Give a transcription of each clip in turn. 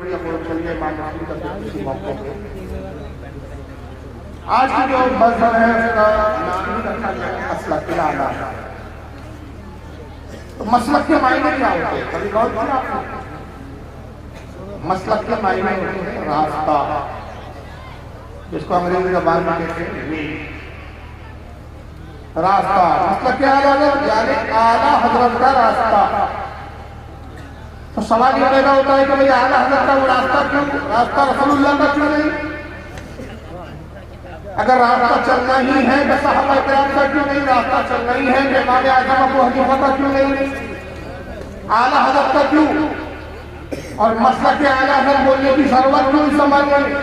بھی اب چلیے امام مسلم کا کسی موقع پہ آج کی جو مذہب ہے اس کا نام ہی رکھا گیا ہے مسلک اعلیٰ. تو مسلک کے معنی کیا ہوتے ہیں؟ کبھی غور کیا آپ نے؟ مسلک کے معنی ہوتے ہیں راستہ، جس کو انگریزی زبان میں کہتے ہیں وے. راستہ مسلک اعلیٰ یعنی اعلیٰ حضرت کا راستہ. تو سوال یہ پیدا ہوتا ہے کہ بھئی اعلیٰ حضرت کا وہ راستہ کیوں؟ راستہ رسول اللہ کا کیوں نہیں؟ اگر راستہ چلنا ہی ہے تو صحابہ کرام کا کیوں نہیں؟ راستہ چلنا ہی ہے کہ امام اعظم ابو حنیفہ کا کیوں نہیں؟ اعلیٰ حضرت کا کیوں؟ اور مسلک اعلیٰ حضرت بولنے کی ضرورت کیوں اس زمانے میں؟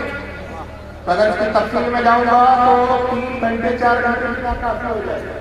اگر اس کی تفصیل میں جاؤں گا تو 3 گھنٹے 4 گھنٹے میں کافی ہو جائے گا،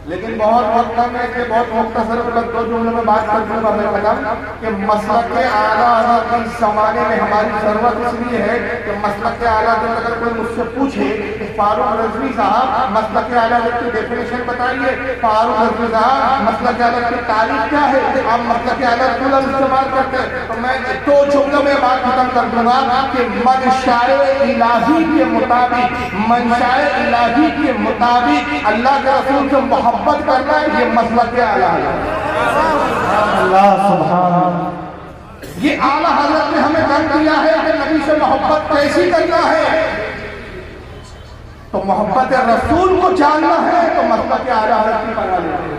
لیکن بہت وقت کم ہے کہ بہت مختصر 2 جملوں میں بات کر دوں گا میں قدم کہ مسلک اعلیٰ حضرت کی اس زمانے میں ہماری ضرورت اس لیے ہے کہ مسلک اعلیٰ حضرت اگر کوئی مجھ سے پوچھے کہ فاروق رضوی صاحب مسلک اعلیٰ حضرت کی ڈیفینیشن بتائیے، فاروق رضوی صاحب مسلک اعلیٰ حضرت کی تعریف کیا ہے، آپ مسلک اعلیٰ حضرت کو لفظ استعمال کرتے ہیں، تو میں 2 جملوں میں بات ختم کر دوں گا کہ منشاء الہی کے مطابق، منشاء الہی کے مطابق اللہ کے رسول سے محبت کرنا ہے، یہ مسلک اعلیٰ حضرت. اللہ سبحان، یہ اعلیٰ حضرت نے ہمیں کر دیا ہے کہ نبی سے محبت کیسی کرنا ہے. تو محبت رسول کو جاننا ہے تو مسلک اعلیٰ حضرت کی پناہ لینا ہے.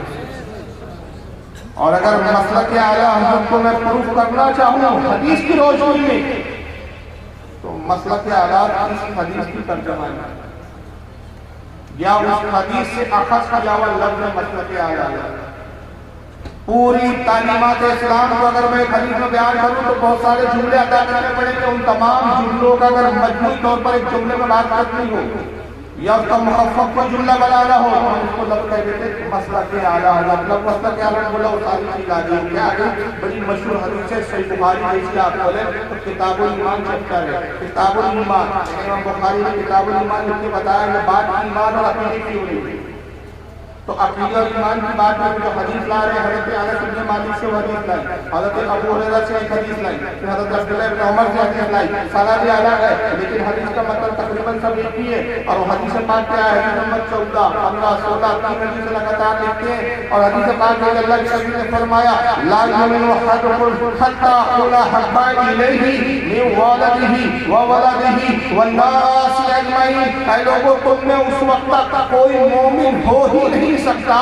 اور اگر مسلک اعلیٰ حضرت کو میں پروف کرنا چاہوں حدیث کی روشنی میں تو مسلک اعلیٰ اس حدیث کی ترجمانی یا اس حدیث سے اخذ کیا ہوا لفظ مسلک اعلیٰ. پوری تعلیمات اسلام کو اگر میں حدیث میں بیان کروں تو بہت سارے جملے ادا کرنے پڑیں گے. ان تمام جملوں کا اگر مجموعی طور پر ایک جملے میں بات کرنی ہو یا اس کا مخفف کو جملہ بنانا ہو تو اس کو لفظ کہہ دیتے مسلک اعلیٰ حضرت. مسلک اعلیٰ بولا وہ ساری چیز آگئی کیا آگئی؟ بڑی مشہور حدیث ہے صحیح بخاری میں، اس کی آپ بولیں تو کتاب الایمان چیپٹر ہے کتاب الایمان. امام بخاری نے کتاب الایمان لکھ کے بتایا کہ بات ایمان اور عقیدے کی ہو رہی ہے. تو عقیدہ اور ایمان کی بات میں جو حدیث لا رہے ہیں حضرت انس بن مالک سے وہ حدیث لائی، حضرت ابو ہریرہ سے ایک حدیث لائی، پھر حضرت عبداللہ بن عمر سے حدیث لائی. سند الگ ہے لیکن حدیث کا مطلب تقریباً سب ایک ہی ہے. اور وہ حدیث پاک کیا ہے؟ حدیث نمبر 14 15 16 3 حدیث لگاتار لکھتے ہیں. اور حدیث پاک میں اللہ کے نبی نے فرمایا لا یؤمن احدکم حتی اکون احب الیہ من والدہ وولدہ والناس اجمعین. اے لوگوں تم میں اس وقت تک کوئی مومن ہو ہی نہیں سکتا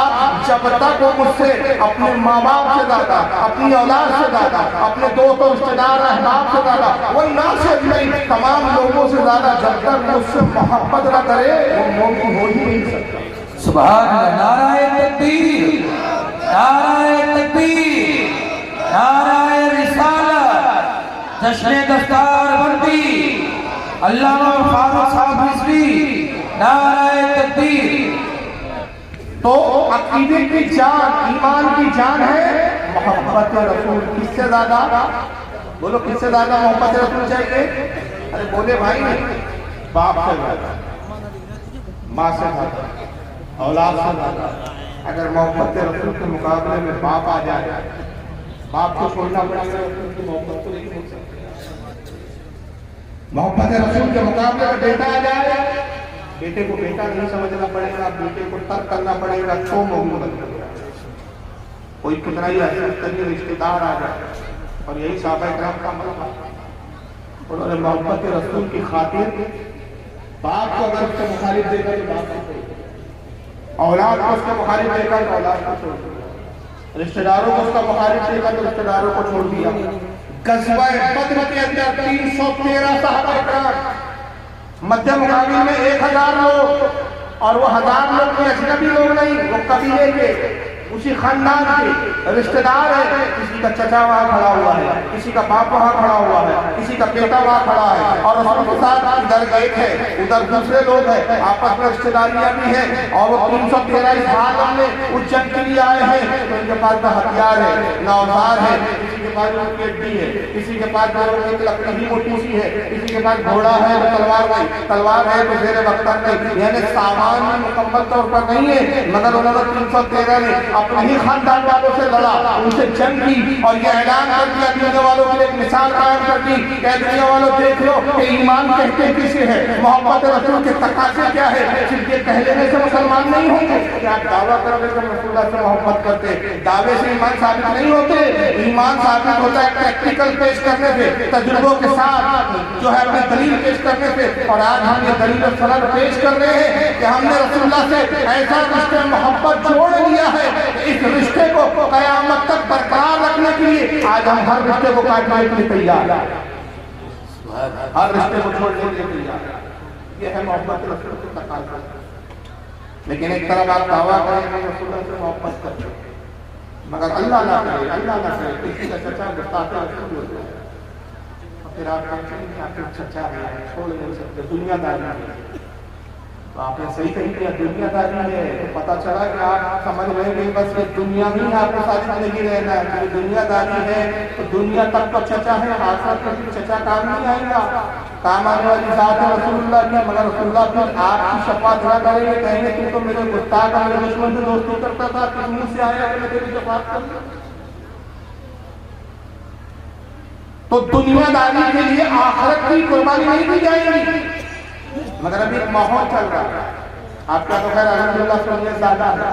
جب تک وہ مجھ سے اپنے ماں باپ سے زیادہ، اپنی اولاد سے زیادہ، اپنے دوست و رشتہ دار احباب سے زیادہ، والناس اجمعین تمام لوگوں سے زیادہ جب تک مجھ سے محبت نہ کرے وہ مومن ہو ہی نہیں سکتا. سبحان اللہ. نعرہ تکبیر، نعرہ تکبیر، نعرہ رسالت، جشن دستار بندی، علامہ فاروق صاحب رضوی، نعرہ تکبیر. تو عقیدے کی جان، ایمان کی جان ہے محبت رسول. کس سے زیادہ؟ بولو کس سے زیادہ محبت رسول چاہیے؟ ارے بولے بھائی، باپ سے زیادہ، ماں سے زیادہ، اولاد سے زیادہ. اگر محبت رسول کے مقابلے میں باپ آ جائے، باپ کو چھوڑنا پڑے گا رسول کی محبت کو نہیں چھوڑ سکتے. محبت رسول کے مقابلے میں بیٹا آ جائے، بیٹے کو بیٹا نہیں سمجھنا پڑے گا، بیٹے کو ترک کرنا پڑے گا، چھو مومن بن جائے گا. کوئی کتنا ہی حسرت کرنے رشتے دار آ جائے. اور یہی صحابہ کرام کا عمل تھا. انہوں نے محبت رسول کی خاطر باپ کو اگر اس کے مخالف دیکھا تو باپ کو چھوڑ دیا، اولاد کو اس کے مخالف دیکھا تو اولاد کو چھوڑ دیا، رشتے داروں کو اس کا مخالف دیکھا تو رشتے داروں کو چھوڑ دیا. غزوہ بدر کے اندر 313 صحابہ کرام، مدھیہ مقابل میں 1000 لوگ، اور وہ 1000 لوگ کوئی اجنبی لوگ نہیں، وہ قبیلے کے اسی خاندان کے رشتہ دار ہے. کسی کا چچا وہاں کھڑا ہوا ہے، کسی کا باپ وہاں کھڑا ہوا ہے، کسی کا بیٹا وہاں کھڑا ہے، اور رسول کے ساتھ ادھر ایک ہے ادھر دوسرے لوگ ہیں، آپس میں رشتہ داریاں بھی ہیں. اور وہ 313 اس حال میں اس جنگ کے لیے آئے ہیں تو ان کے پاس نہ ہتھیار ہے نہ اوزار ہے. کسی کے پاس بھی ہے، کسی کے پاس ایک لکڑی موٹی سی ہے، کسی کے پاس گھوڑا ہے تو تلوار نہیں، تلوار ہے تو زیر بختر نہیں. یعنی سامان مکمل طور پر نہیں ہے، مگر انہوں نے 313 نے اپنے ہی خاندان والوں سے لڑا، ان سے جنگ کی اور یہ اعلان کر دیا دنیا والوں کے لیے ایک مثال قائم کر دی کہ دنیا والوں دیکھ لو کہ ایمان کہتے کسے ہے، محبت رسول کے تقاضے کیا ہے، صرف یہ کہہ لینے سے مسلمان نہیں ہوں گے کہ آپ دعویٰ کر لیں کہ رسول اللہ سے محبت کرتے، دعوے سے ایمان ثابت نہیں ہوتے، ایمان ثابت ہوتا ہے پریکٹیکل پیش کرنے سے، تجربوں کے ساتھ جو ہے اپنی دلیل پیش کرنے سے، اور آج ہم یہ دلیل و سند پیش کر رہے ہیں کہ ہم نے رسول اللہ سے ایسا رشتہ محبت جوڑ لیا ہے کہ اس رشتے کو قیامت تک برقرار رکھنے کے لیے آج ہم ہر رشتے کو کاٹنے کے لیے تیار ہیں، ہر رشتے کو چھوڑنے کے لیے تیار ہیں، یہ ہے محبت رسول کے تقاضا۔ لیکن ایک طرف آپ دعویٰ کریں کہ رسول اللہ سے محبت کرتے ہیں مگر اللہ نہ کرے، اللہ نہ کرے کسی کا چچا گستاخ رسول ہو جائے، اور پھر آپ کہتے ہیں کہ آپ کے چچا ہے چھوڑ نہیں سکتے، دنیا داری ہے، تو آپ نے صحیح کہی کہ دنیا داری ہے، تو پتہ چلا کہ آپ سمجھ رہے کہ بس یہ دنیا ہی آپ کو ساتھ زندگی رہنا ہے، تو دنیا داری ہے تو دنیا تک تو چچا ہے، آخرت میں بھی چچا کام نہیں آئے گا، کام آنے والی ذات ہے رسول اللہ کی، مگر رسول اللہ پھر آپ کی شفاعت نہ کریں گے، کہیں گے تو میرے گستاخ اور میرے دشمن سے دوستی کرتا تھا، کس منہ سے آیا کہ میں تیری شفاعت کر لوں؟ تو دنیا داری کے لیے آخرت کی قربانی نہیں دی جائے گی، مگر ابھی ایک ماحول چل رہا ہے، آپ کا تو خیر الحمدللہ سننے زیادہ ہے،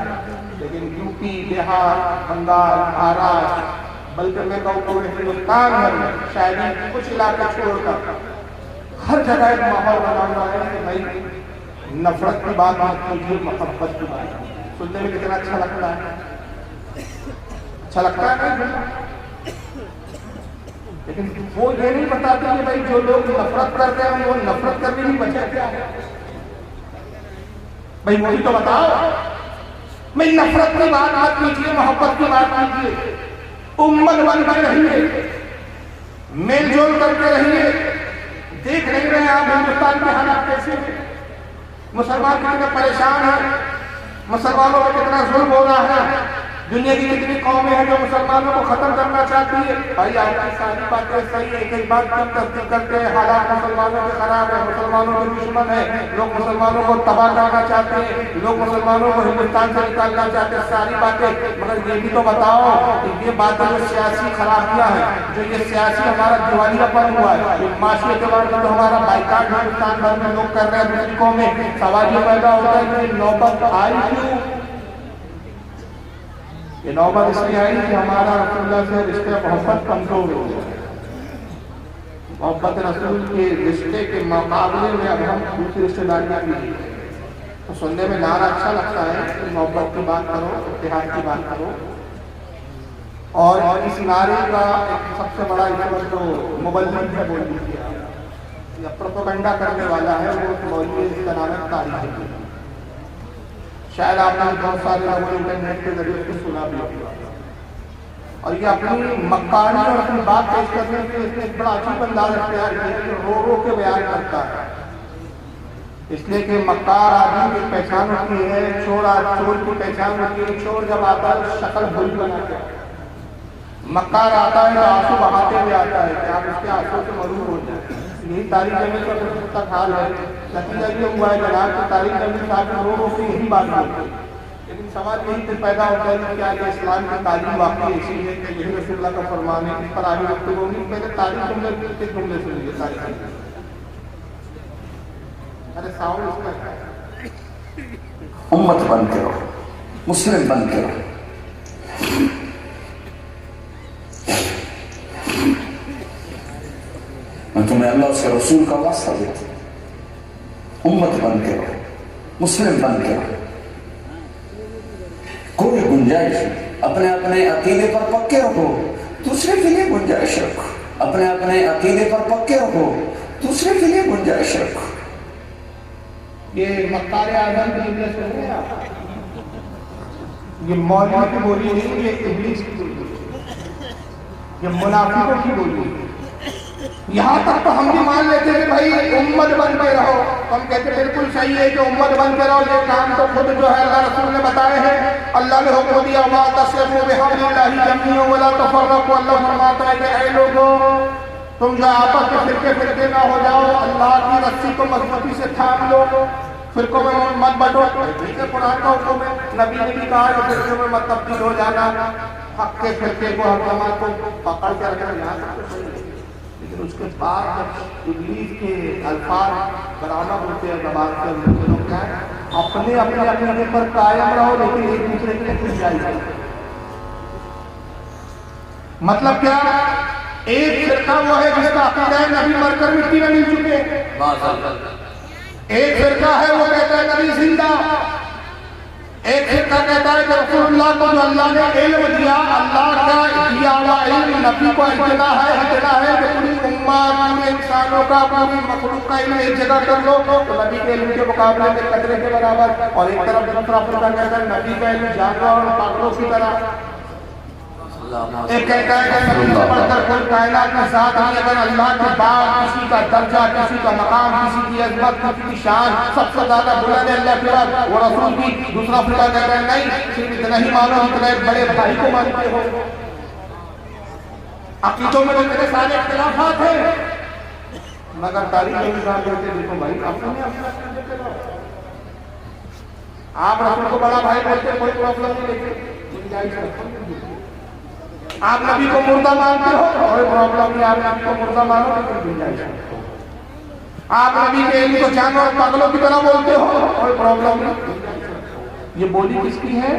لیکن یو پی، بہار، بنگال، مہاراشٹر، بلکہ میں کہوں پورے ہندوستان میں شاید کچھ علاقے چھوڑ کر ہر جگہ ایک ماحول بنا ہوا ہے کہ بھائی نفرت کی بات مت کیجیے، محبت کی بات، سننے میں کتنا اچھا لگتا ہے، اچھا لگتا ہے نہیں؟ لیکن وہ یہ نہیں بتاتے کہ بھائی جو لوگ نفرت کرتے ہیں وہ نفرت کرنے کی وجہ کیا ہے، بھائی وہی تو بتاؤ، میں نفرت کی بات مت کیجیے، محبت کی بات کیجیے، امت بن کر رہیے، میل جول کر کے رہیے، دیکھ نہیں رہے آپ ہندوستان کے حالات کیسے ہیں، مسلمان کتنے پریشان ہیں، مسلمانوں پر کتنا ظلم ہو رہا ہے، دنیا کی کتنی قومیں ہیں جو مسلمانوں کو ختم کرنا چاہتی ہے، بھائی آپ کی ساری باتیں صحیح ہے، ایک بات کی تصدیق کرتے ہیں، حالات مسلمانوں کے خراب ہیں، مسلمانوں کے دشمن ہیں، لوگ مسلمانوں کو تباہ کرنا چاہتے ہیں، لوگ مسلمانوں کو ہندوستان سے نکالنا چاہتے ہیں، ساری باتیں، مگر یہ بھی تو بتاؤ کہ یہ باتیں جو سیاسی خرابیاں ہیں، جو یہ سیاسی ہمارا دیوالیہ پن ہوا ہے، یہ معاشی اعتبار سے جو ہمارا بائیکاٹ ہندوستان بھر میں لوگ کر رہے ہیں دوسری قومیں، سوال یہ پیدا ہوتا ہے کہ نوبت آئی کیوں؟ یہ نوبت اس لیے آئی کہ ہمارا رسول اللہ سے رشتہ محبت کمزور ہو گیا، محبت رسول کے رشتے کے مقابلے میں اب ہم دوسری رشتہ داریاں بھی، تو سننے میں نعرہ اچھا لگتا ہے کہ محبت کی بات کرو، اتحاد کی بات کرو، اور اس نعرے کا ایک سب سے بڑا جو مبلغ ہے وہ یا پروپیگنڈا کرنے والا ہے وہ مولوی جس کا نام ہے طارق جمیل، شاید آپ نے بہت سارے لوگوں انٹرنیٹ کے ذریعے سے سنا بھی ہوگا، اور یہ اپنی مکاری اور اپنی بات پیش کرنے کے اس نے ایک بڑا عجیب انداز اختیار کیا ہے کہ رو رو کے بیان کرتا ہے، اس لیے کہ مکار آدمی کی پہچان ہوتی ہے، چور کی پہچان ہوتی ہے، چور جب آتا ہے شکل بھولی بنا کے، مکار آتا ہے تو آنسو بہاتے ہوئے آتا ہے کہ آپ اس کے آنسو سے مرور ہو جائیں، یہی طارق جمیل کا کچھ تک حال ہے، نتیجہ یہ ہوا ہے جناب کہ طارق جمیل صاحب رو رو کے یہی بات ہوتی ہے، لیکن سوال یہی پھر پیدا ہوتا ہے کہ کیا یہ اسلام کی تعلیم واقعی ایسی ہے کہ یہی رسول اللہ کا فرمان ہے، اس پر آگے گفتگو ہوگی، پہلے طارق جمیل کے جملے سنیے، طارق جمیل ارے ساؤنڈ اس کا ہے، امت بن کے رہو، مسلم بن کے رہو، میں تمہیں اللہ اس کے رسول کا واسطہ دیتا ہوں، امت بن کے رہو، مسلم بن کے رہو، کوئی گنجائش نہیں، اپنے اپنے عقیدے پر پکے رہو، دوسرے کے لیے گنجائش رکھو، اپنے اپنے عقیدے پر پکے رہو، دوسرے کے لیے گنجائش رکھو۔ یہ مکار اعظم کی جملے سن رہے ہیں آپ، یہ مولوی کی بولی نہیں، یہ ابلیس کی بولی ہے، یہ منافقوں کی بولی ہے، یہاں تک تو ہم بھی مان لیتے ہیں کہ بھائی امت بن کے رہو، ہم کہتے ہیں بالکل صحیح ہے کہ امت بن کے رہو، یہ کام تو خود جو ہے اللہ رسول نے بتائے ہیں، اللہ نے حکم دیا وَاعْتَصِمُوا بِحَبْلِ اللَّهِ جَمِيعًا وَلَا تَفَرَّقُوا، اللہ فرماتا ہے کہ اے لوگوں تم جو آپس کے فرقے نہ ہو جاؤ، اللہ کی رسی کو مضبوطی سے تھام لو، فرقوں میں مت بٹو، ٹھیک ہے قرآن کا حکم ہے، نبی نے بھی کہا ہے فرقوں میں مت تبدیل ہو جانا، حق کے فرقے کو حق جماعت کو پکڑ کے رکھنا یہاں تک تو صحیح ہے، لیکن اس کے بعد جب ابلیس کے الفاظ برآمد ہوتے ہیں زبان سے، لوگ کیا ہے اپنے اپنے عقیدے پر قائم رہو لیکن ایک دوسرے کے لیے کچھ جائے، مطلب کیا؟ ایک فرقہ وہ ہے جس کا عقیدہ ہے نبی مر کر مٹی میں مل چکے، ایک فرقہ ہے وہ کہتا ہے نبی زندہ، ایک فرقہ کہتا ہے کہ رسول اللہ کو جو اللہ نے علم دیا، اللہ کا دیا ہوا علم نبی کو اجلا ہے کہ پوری امت پورے انسانوں کا پوری مخلوق کا علم ایک جگہ کر لو تو نبی کے علم کے مقابلے میں قطرے کے برابر، اور ایک طرف دوسرا فرقہ کہتا ہے نبی کا علم جانور اور پاگلوں کی طرح، ایک کہتا ہے کہ نبی سے بڑھ کر کوئی کائنات میں ذات نہیں، اگر اللہ کے بعد کسی کا درجہ، کسی کا مقام، کسی کی عظمت، کسی کی شان سب سے زیادہ بلند ہے اللہ کے بعد وہ رسول کی، دوسرا فرقہ کہتا ہے نہیں صرف اتنا ہی مانو اتنا ایک بڑے بھائی کو مانتے ہو۔ عقیدوں میں تو اتنے سارے اختلافات ہیں مگر تاریخ میں نظام کرتے دیکھو بھائی آپ رسول کو بڑا بھائی بولتے کوئی پرابلم نہیں، لیکن آپ نبی کو مردہ مانتے ہو کوئی پرابلم نہیں، آپ نبی کو مردہ مانو لیکن گنجائش ہے، آپ نبی کے علم کو جانور اور پاگلوں کی طرح بولتے ہو کوئی پرابلم نہیں۔ یہ بولی کس کی ہے؟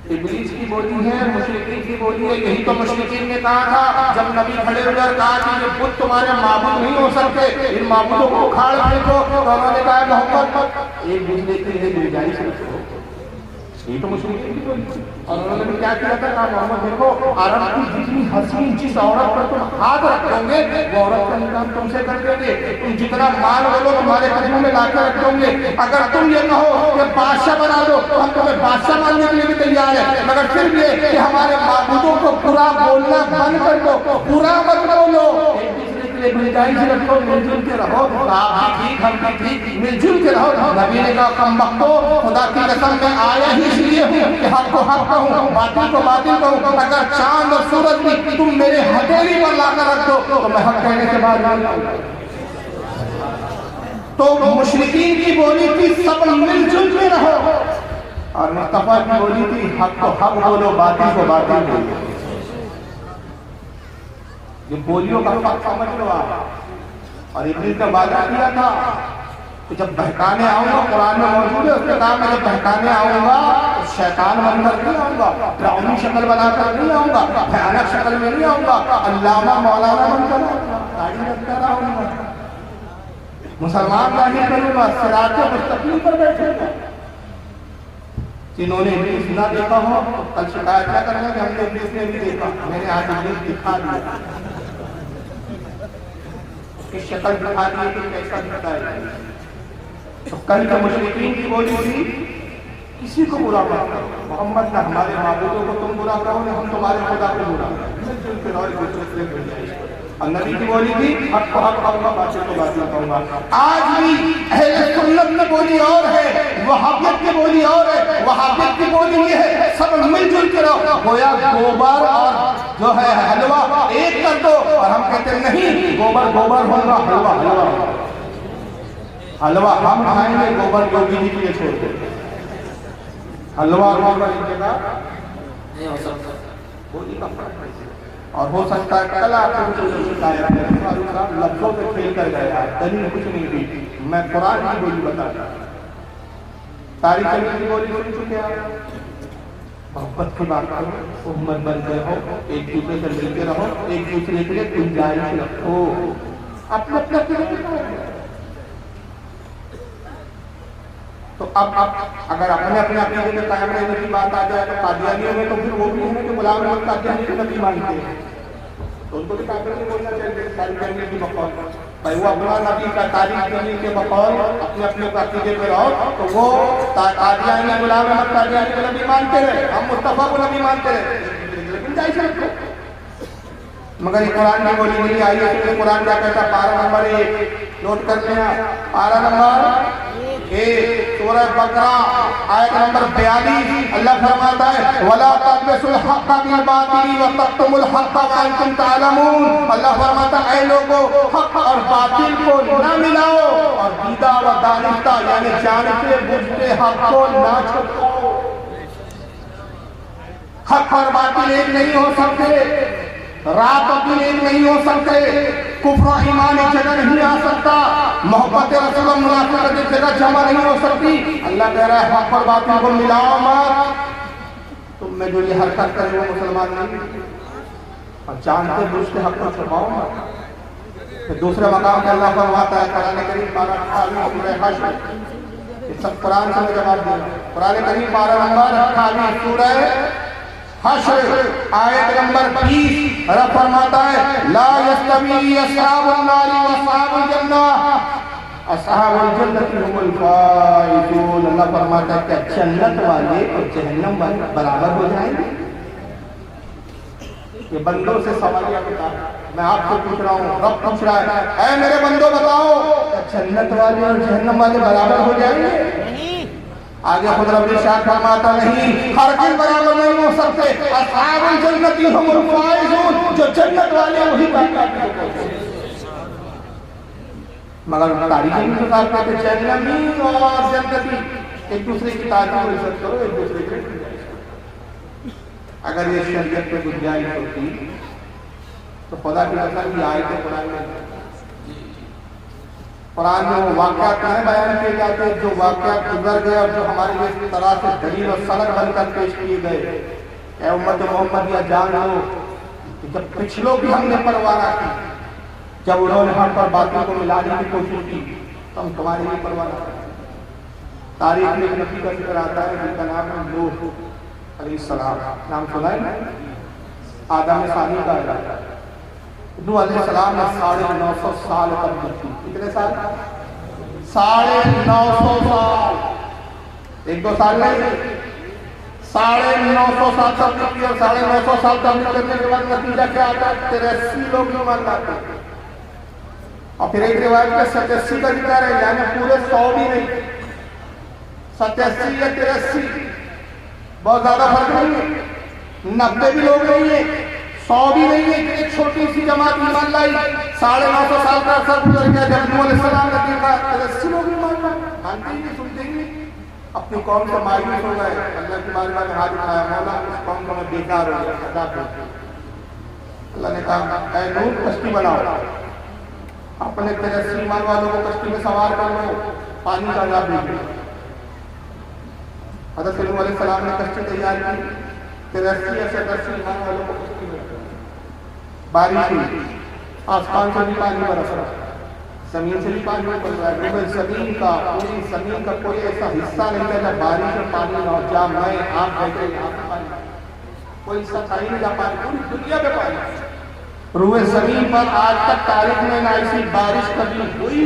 ابلیس کی بولی ہے، مشرکین کی بولی ہے۔ یہی تو مشرکین نے کہا تھا جب نبی کھڑے ہوئے اور کہا کہ یہ بت تمہارے معبود نہیں ہو سکتے، ان معبودوں کو اکھاڑ پھینکو، تو انہوں نے کہا محمد ایک دوسرے کے لیے گنجائش رکھو، یہ تو مشرکین کی بولی تھی۔ اور انہوں نے بھی کیا کیا تھا؟ کہا محمد دیکھو عرب کی جتنی حسین جس عورت پر تم ہاتھ رکھو گے وہ عورت کا نظام تم سے کر دیں گے، تم جتنا مال بولو تمہارے قدموں میں لا کر رکھ دیں گے، اگر تم یہ کہو کہ بادشاہ بنا دو تو ہم تمہیں بادشاہ ماننے کے لیے بھی تیار ہیں، مگر پھر یہ کہ ہمارے معبودوں کو برا بولنا بند کر دو، برا مت بولو، گنجائش رکھو، مل جل کے رہو، آپ بھی ٹھیک ہم بھی ٹھیک، مل جل کے رہو۔ نبی نے کہا کم بختو خدا کی قسم میں آیا ہی اس لیے ہوں کہ حق کو حق کہوں، باطل کو باطل کہوں، اگر چاند اور سورج بھی تم میرے ہتھیلی پر لا کر رکھ دو تو میں حق کہنے سے باز نہیں آؤں گا۔ تو مشرکین کی بولی تھی سب مل جل کے رہو، اور مصطفیٰ کی بولی تھی حق کو حق بولو، باطل کو باطل بولو۔ یہ بولیوں کا فرق سمجھ لو آپ۔ اور ابلیس نے وعدہ کیا تھا کہ جب بہکانے آؤں گا، قرآن میں موجود ہے، اس نے کہا میں جب بہکانے آؤں گا تو شیطان بن کر نہیں آؤں گا، ڈراؤنی شکل بنا کر نہیں آؤں گا، بھیانک شکل میں نہیں آؤں گا، علامہ مولانا بن کر آؤں گا، داڑھی رکھتا رہوں گا، مسلمان ظاہر کروں گا، صراط مستقیم پر بیٹھوں گا۔ جنہوں نے ابلیس نہ دیکھا ہو کل شکایت نہ کرنا کہ ہم نے ابلیس نے بھی دیکھا، میں نے آج ابلیس دکھا دیا، کی شکل دکھا دی کہ کیسا دکھتا ہے۔ تو کل کے مشرکین کی بولی تھی کسی کو برا مت کرو، محمد نہ ہمارے معبودوں کو تم برا کرو نہ ہم تمہارے خدا کو برا کرو۔ اور نبی کی بولی تھی حق کو حق کہوں گا، باطل کو باطل کہوں گا۔ آج بھی اہل سنت کی بولی اور ہے، وہابیت کی بولی اور ہے۔ وہابیت کی بولی یہ ہے سب مل جل کے رہو، گویا گوبر اور جو ہے حلوہ ایک کر دو، اور ہم کہتے ہیں نہیں گوبر گوبر ہوگا، حلوہ حلوہ ہوگا، حلوہ ہم کھائیں گے، گوبر یوگی جی کے لیے چھوڑ دیں، حلوہ گوبر ایک جگہ نہیں ہو سکتا، بولی کا فرق ہے۔ اور ہو سکتا ہے کل آپ کو شکایت ہے لفظوں پہ کھیل کر گیا، دلیل کچھ نہیں دی، میں قرآن کی بولی بتاتا ہوں۔ تاریخ کی بولی سن چکے آپ، محبت کی بات کرو، امت بن گئے ہو، ایک دوسرے سے مل کے رہو، ایک دوسرے کے لیے گنجائش رکھو، اپنا تو اب اگر اپنے عقیدے میں قائم رہنے کی بات آ جائے تو قادیانیوں میں تو پھر وہ بھی ہے کہ غلام احمد قادیانی کو نبی مانتے ہیں، تو ان کو بھی کافر نہیں بولنا چاہیے تاریخ کرنے کی بقول، بھائی وہ اپنا نبی کا تاریخ کرنے کے بقول اپنے عقیدے پہ رہو، تو وہ قادیانی غلام احمد قادیانی کو نبی مانتے رہے، ہم مصطفیٰ کو نبی مانتے رہے، لیکن جائز رکھو۔ مگر یہ قرآن کی بولی نہیں آئی ہے، کہ قرآن کیا کہتا ہے؟ پارہ نمبر 1 نوٹ کرتے ہیں، پارہ نمبر 1 سورہ بقرہ آیت نمبر 42 اللہ فرماتا ہے وَلَا تَلْبِسُوا الْحَقَّ بِالْبَاطِلِ وَتَكْتُمُوا الْحَقَّ وَأَنْتُمْ تَعْلَمُونَ۔ اللہ فرماتا ہے اے لوگو حق اور باطل کو نہ ملاؤ اور دیدہ و دانستہ یعنی جانتے بوجھتے حق کو نہ چھپاؤ۔ حق اور باطل ایک نہیں ہو سکتے، رات اور دن ایک نہیں ہو سکتے، کفر و ایمان ایک جگہ نہیں آ سکتا، محبت رسول اللہ منافقت ایک جگہ جمع نہیں ہو سکتی۔ اللہ کہہ رہا ہے حق اور باطل کو ملاؤ مت، تم میں جو یہ حرکت کرے وہ مسلمان نہیں، اور جانتے بوجھتے حق کو چھپاؤ مت۔ پھر دوسرے مقام پہ اللہ فرماتا ہے قرآن کریم پارہ 28 سورہ حشر، یہ سب قرآن سے جواب دیا۔ قرآن کریم پارہ نمبر 28 سورہ حشر آیت نمبر 20 رب فرماتا ہے لا یستوی اصحاب النار و اصحاب الجنہ اصحاب الجنۃ هم الفائزون۔ اللہ فرماتا ہے کہ جنت والے اور جہنم والے برابر ہو جائیں گے۔ یہ بندوں سے سوالیہ کتاب ہے، میں آپ کو پوچھ رہا ہوں، رب پوچھ رہا ہے اے میرے بندوں بتاؤ کہ جنت والے اور جہنم والے برابر ہو جائیں گے؟ آگے خود رب ارشاد فرماتا نہیں، ہرگز برابر نہیں ہو سکتے۔ اصحاب الجنۃ هم الفائزون، جو جنت والے وہی کامیاب ہوتے ہیں۔ مگر تاریخی میں جو کہتے ہیں جہنمی اور جنتی ایک دوسرے کی تعریف و عزت کرو، ایک دوسرے کی گنجائش کرو۔ اگر یہ شریعت پہ گنجائش ہوتی تو خدا کی قسم یہ آیتیں قرآن میں وہ واقعات نہیں بیان کیے جاتے جو واقعات گزر گئے اور جو ہمارے لیے اس طرح سے دلیل اور سند بن کر پیش کیے گئے۔ اے امت محمد یا جان لو کہ جب پچھلوں کی ہم نے پرواہ نہ کی، جب انہوں نے حق اور باطل کو ملانے کی کوشش کی تو ہم تمہارے لیے پرواہ نہ کریں۔ تاریخ میں ایک نبی کا ذکر آتا ہے جن کا نام ہے نوح علیہ السلام، نام سنا ہے آدم ثانی کا ہے۔ نوح علیہ السلام نے 950 سال تبلیغ کی۔ کتنے سال؟ 950 سال، ایک دو سال نہیں، 950 سال تبلیغ کی، اور 950 سال تبلیغ کرنے کے بعد نتیجہ کیا آتا ہے؟ 83 لوگ ایمان لاتے ہیں۔ اور پھر ایک روایت میں 87 کا ذکر ہے، یعنی پورے 100 بھی نہیں، 87 یا 83، بہت زیادہ فرق نہیں ہے، 90 بھی لوگ نہیں ہیں، 100 بھی نہیں ہے، ایک چھوٹی سی جماعت ایمان لائی۔ 950 سال کا عرصہ گزر گیا، جب نوح علیہ السلام نے دیکھا 83 لوگ ایمان لائے، مانتے ہی نہیں، سنتے ہی نہیں، اپنی قوم سے مایوس ہو گئے۔ اللہ کی بارگاہ میں ہاتھ اٹھایا، مولا اس قوم کو میں بیکار ہو گیا، عذاب دے۔ اللہ نے کہا اے نوح کشتی بناؤ، اپنے 83 ایمان والوں کو کشتی میں سوار کر لو، پانی کا عذاب دے۔ حضرت نوح علیہ السلام نے کشتی تیار کی، 83 سے 80 ایمان والوں کو کشتی میں بارش ہوئی، آسمان سے بھی پانی برس رہا، زمین سے بھی پانی برس رہا ہے۔ زمین کا پوری زمین کا کوئی ایسا حصہ نہیں ہے جب بارش میں پانی نہ ہو، جہاں میں آپ بیٹھے یہاں پہ پانی، کوئی حصہ تھا ہی نہیں جہاں پانی، پوری دنیا پہ پانی۔ روئے زمین پر آج تک تاریخ میں نہ ایسی بارش کبھی ہوئی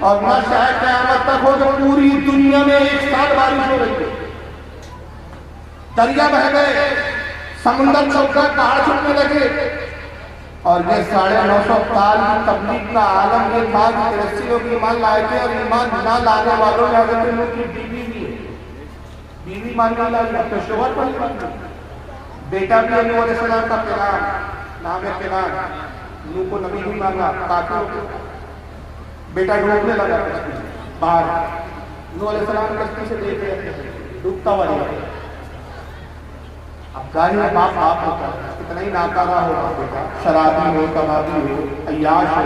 اور نہ شاید قیامت تک ہو جو پوری دنیا میں ایک ساتھ بارش ہو رہی ہے۔ دریا بہہ گئے، سمندر چھوٹا، پہاڑ چھوٹنے لگے، اور یہ 950 سال کی تبلیغ کا عالم یہ تھا کہ 83 لوگ ایمان لائے تھے، اور ایمان نہ لانے والوں میں حضرت نوح کی بیوی بھی ہے، بیوی ایمان نہ لائی، اپنے شوہر پر ایمان لائی، بیٹا بھی ہے نوح علیہ السلام کا کلام، نام ہے کلام، نوح کو نبی نہیں مانگا، کافر ہو گیا، بیٹا ڈوبنے لگا کشتی باہر، نوح علیہ السلام کشتی سے دیکھ رہے ڈوبتا ہوا نہیں۔ اب ظاہر ہے باپ ہوتا ہے، کتنا ہی ناکارہ ہو بیٹا، شرابی ہو، کبابی ہو، عیاش ہو،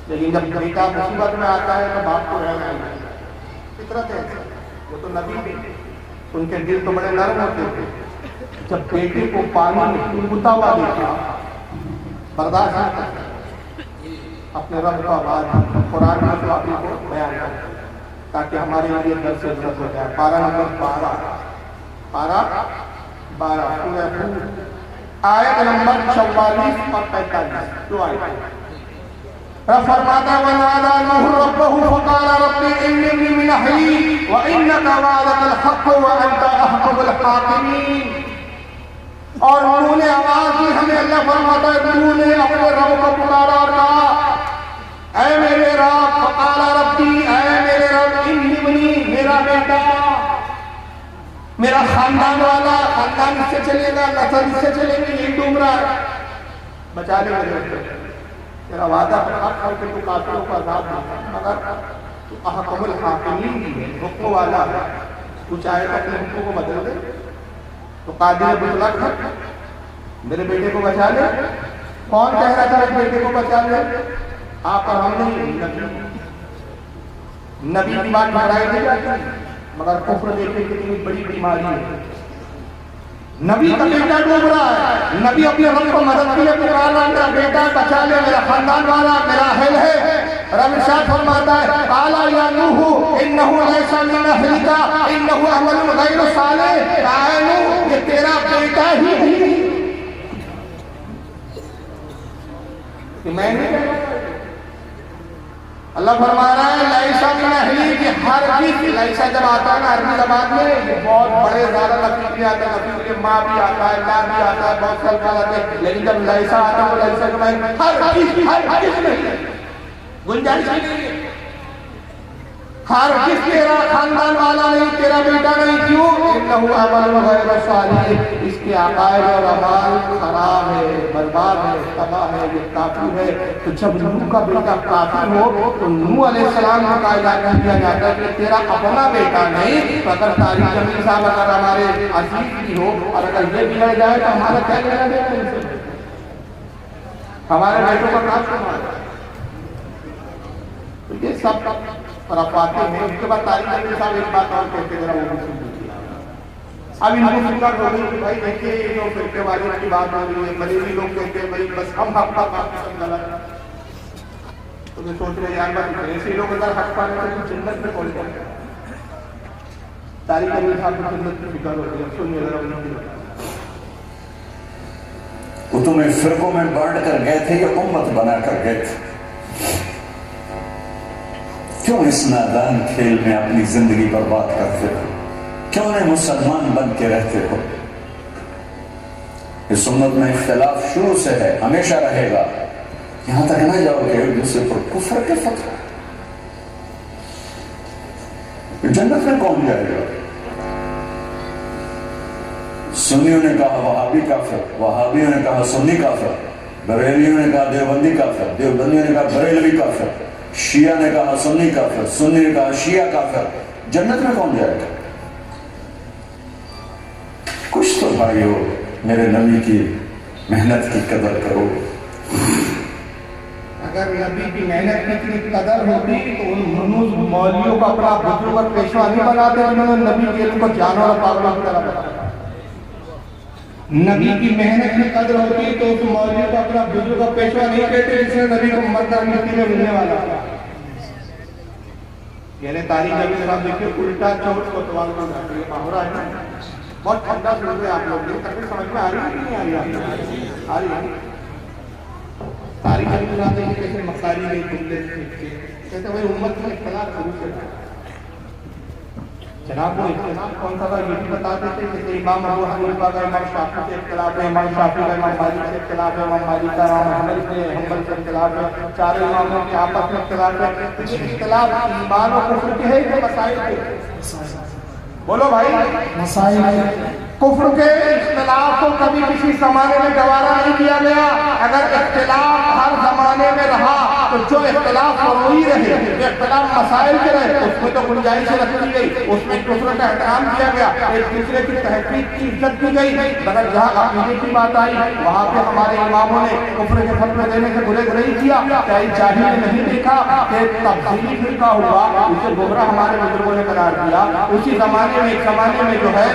لیکن جب بیٹا مصیبت میں آتا ہے تو باپ کو رہنا نہیں، فطرت ہے۔ وہ تو نبی تھے، ان کے دل تو بڑے نرم ہوتے تھے، جب بیٹے کو پانی میں ڈوبتا ہوا دیکھا برداشت نہیں کرتا، اپنے رب کا آواز قرآن میں واقعی کو بیان کرتا تاکہ ہمارے لیے در سے عبرت ہو جائے۔ پارہ نمبر 12 سورہ ہود آیت نمبر 44 اور 45، دو آیت۔ رب فرماتا ہے وَنَادَى نُوحٌ رَبَّهُ فَقَالَ رَبِّ إِنَّ ابْنِي مِنْ أَهْلِي وَإِنَّكَ وَعْدَكَ الْحَقُّ وَأَنْتَ أَحْكَمُ الْحَاكِمِينَ۔ اور نوح نے آواز دی، ہمیں اللہ فرماتا ہے نوح نے اپنے رب کو پکارا اور کہا اے میرے رب، فقال ربی، اے میرے رب، إِنَّ ابْنِي، میرا بیٹا، میرا خاندان والا، خاندان اس سے چلے گا، نسل اس سے چلے گی، یہ ڈوب رہا ہے، بچا لے میرے بچے۔ تیرا وعدہ حق ہے کہ تو کافروں کو عذاب دیتا ہے، مگر تو احکم الحاکمین بھی ہے، حکم والا ہے، تو چاہے تو اپنے حکم کو بدل دے۔ تو قادر مطلق ہے، میرے بیٹے کو بچا لے۔ کون کہہ رہا تھا اس بیٹے کو بچا لے؟ آپ اور ہم نہیں، نبی کی بات ٹھہرائی نہیں جاتی، مگر کفر دیکھیں کتنی بڑی بیماری ہے۔ نبی کا بیٹا ڈوب رہا ہے، نبی اپنے رب کو مدد کے لیے پکار رہا ہے، میرا بیٹا بچا لے، میرا خاندان والا، میرا اہل ہے۔ رب ارشاد فرماتا ہے قالا یا نوح انہ لیس من اہلک انہ عمل غیر صالح، کہا نوح یہ تیرا بیٹا ہی نہیں، میں نہیں۔ اللہ فرما رہا ہے لیسا من اہلی کی ہر چیز، لیسا جب آتا ہے نا عربی زبان میں یہ بہت بڑے زیادہ لفظ بھی آتا ہے، لفظ کے ماں بھی آتا ہے، لا بھی آتا ہے، بہت سے الفاظ آتے ہیں، لیکن جب لیسا آتا ہے تو لیسا کے معنی ہر چیز میں گنجائش نہیں ہے، ہر چیز تیرا خاندان والا نہیں، تیرا بیٹا نہیں، کیوں؟ انہو عمل غیر صالح، اس کے عقائد اور اعمال خراب ہے، برباد ہے، تباہ ہے، یہ کافر ہے۔ تو جب نوح کا بیٹا کافر ہو تو نوح علیہ السلام کا قاعدہ کیا جاتا ہے کہ تیرا اپنا بیٹا نہیں، تو اگر طارق جمیل صاحب اگر ہمارے عزیز بھی ہو اور اگر یہ بگڑ جائے تو ہمارا کیا لینا دینا ان سے؟ ہمارے بیٹوں کا کام سنبھالا۔ تو یہ سب رفاتے ہیں۔ اس کے بعد طارق جمیل صاحب ایک بات اور کہتے ذرا وہ بھی سن لیجیے۔ اب ان کو فکر ہو گئی کہ بھائی دیکھیے یہ جو فرقے والے کی بات ہو رہی ہے، بریلوی لوگ کہتے ہیں بھائی بس ہم حق پر پاکستان غلط، تو میں سوچ رہے یار بات ایسے لوگ اگر حق پانے سے جنت میں پہنچ جائے۔ طارق جمیل صاحب کو جنت کی فکر ہوتی ہے، سنیے ذرا انہوں نے وہ تمہیں فرقوں میں بانٹ کر گئے تھے یا امت بنا کر گئے تھے؟ کیوں اس نادان کھیل میں اپنی زندگی برباد کرتے ہو؟ کیوں نہیں مسلمان بن کے رہتے ہو؟ اس امت میں اختلاف شروع سے ہے، ہمیشہ رہے گا، یہاں تک نہ جاؤ کہ ایک دوسرے پر کفر کے فتح۔ جنت میں کون جائے گا؟ سنیوں نے کہا وہابی کافر، وہابیوں نے کہا سنی کافر، بریلیوں نے کہا دیوبندی کافر، دیوبندیوں نے کہا بریلوی کافر، شیعہ نے کہا سنی کافر، سنی نے کہا شیعہ کافر۔ جنت میں کون جائے گا؟ کچھ تو بھائیو میرے نبی کی محنت کی قدر کرو۔ اگر نبی کی محنت کی اتنی قدر ہوتی تو ان منوز مولویوں کو اپنا بزرگ اور پیشوا نہیں بناتے جنہوں نے نبی کے علم کو جانور اور پاگلوں کی طرح بنایا۔ نبی کی محنت کی قدر ہوتی تو اس مولوی کو اپنا بزرگ اور پیشوا نہیں کہتے جس نے نبی کو مردہ مٹی میں ملنے والا تھا۔ یعنی طارق جمیل صاحب دیکھیں الٹا چوٹ کو توال کو جاتے ہیں، محاورہ ہے نا، بہت ٹھنڈا سن رہے آپ لوگ، یہ تقریب سمجھ میں آ رہی ہے نہیں آ رہی ہے؟ آ رہی ہے۔ طارق جمیل صاحب دیکھیں کیسے مقاری میں کھلتے کہتے ہیں بھائی امت میں اختلاف شروع سے ہے۔ جناب وہ اختلاف کون سا تھا یہ بھی بتا دیتے کہ امام ابو حنیفہ کا امام شافعی سے اختلاف ہے، امام شافعی کا امام مالک سے اختلاف ہے، امام مالک کا امام حنبل سے اختلاف ہے، چاروں اماموں کے آپس میں اختلاف ہے۔ یہ اختلاف ایمان و کفر کے ہے کہ مسائل کے؟ بولو بھائی، مسائل کفر کے اختلاف کو کبھی کسی زمانے میں گوارا نہیں کیا گیا۔ اگر اختلاف ہر زمانے میں رہا تو جو اختلاف فروعی رہے، جو اختلاف مسائل کے رہے، اس میں تو گنجائش رکھی گئی، اس میں کفر کا احترام کیا گیا، ایک دوسرے کی تحقیق کی عزت کی گئی۔ مگر جہاں عقیدے کی بات آئی وہاں پہ ہمارے اماموں نے کفر کے فتوے دینے سے گریز نہیں کیا۔ کیا جاہل نے نہیں دیکھا کہ تبدیلی فرقہ ہوا، اسے گمراہ ہمارے بزرگوں نے قرار دیا۔ اسی زمانے میں ایک زمانے میں جو ہے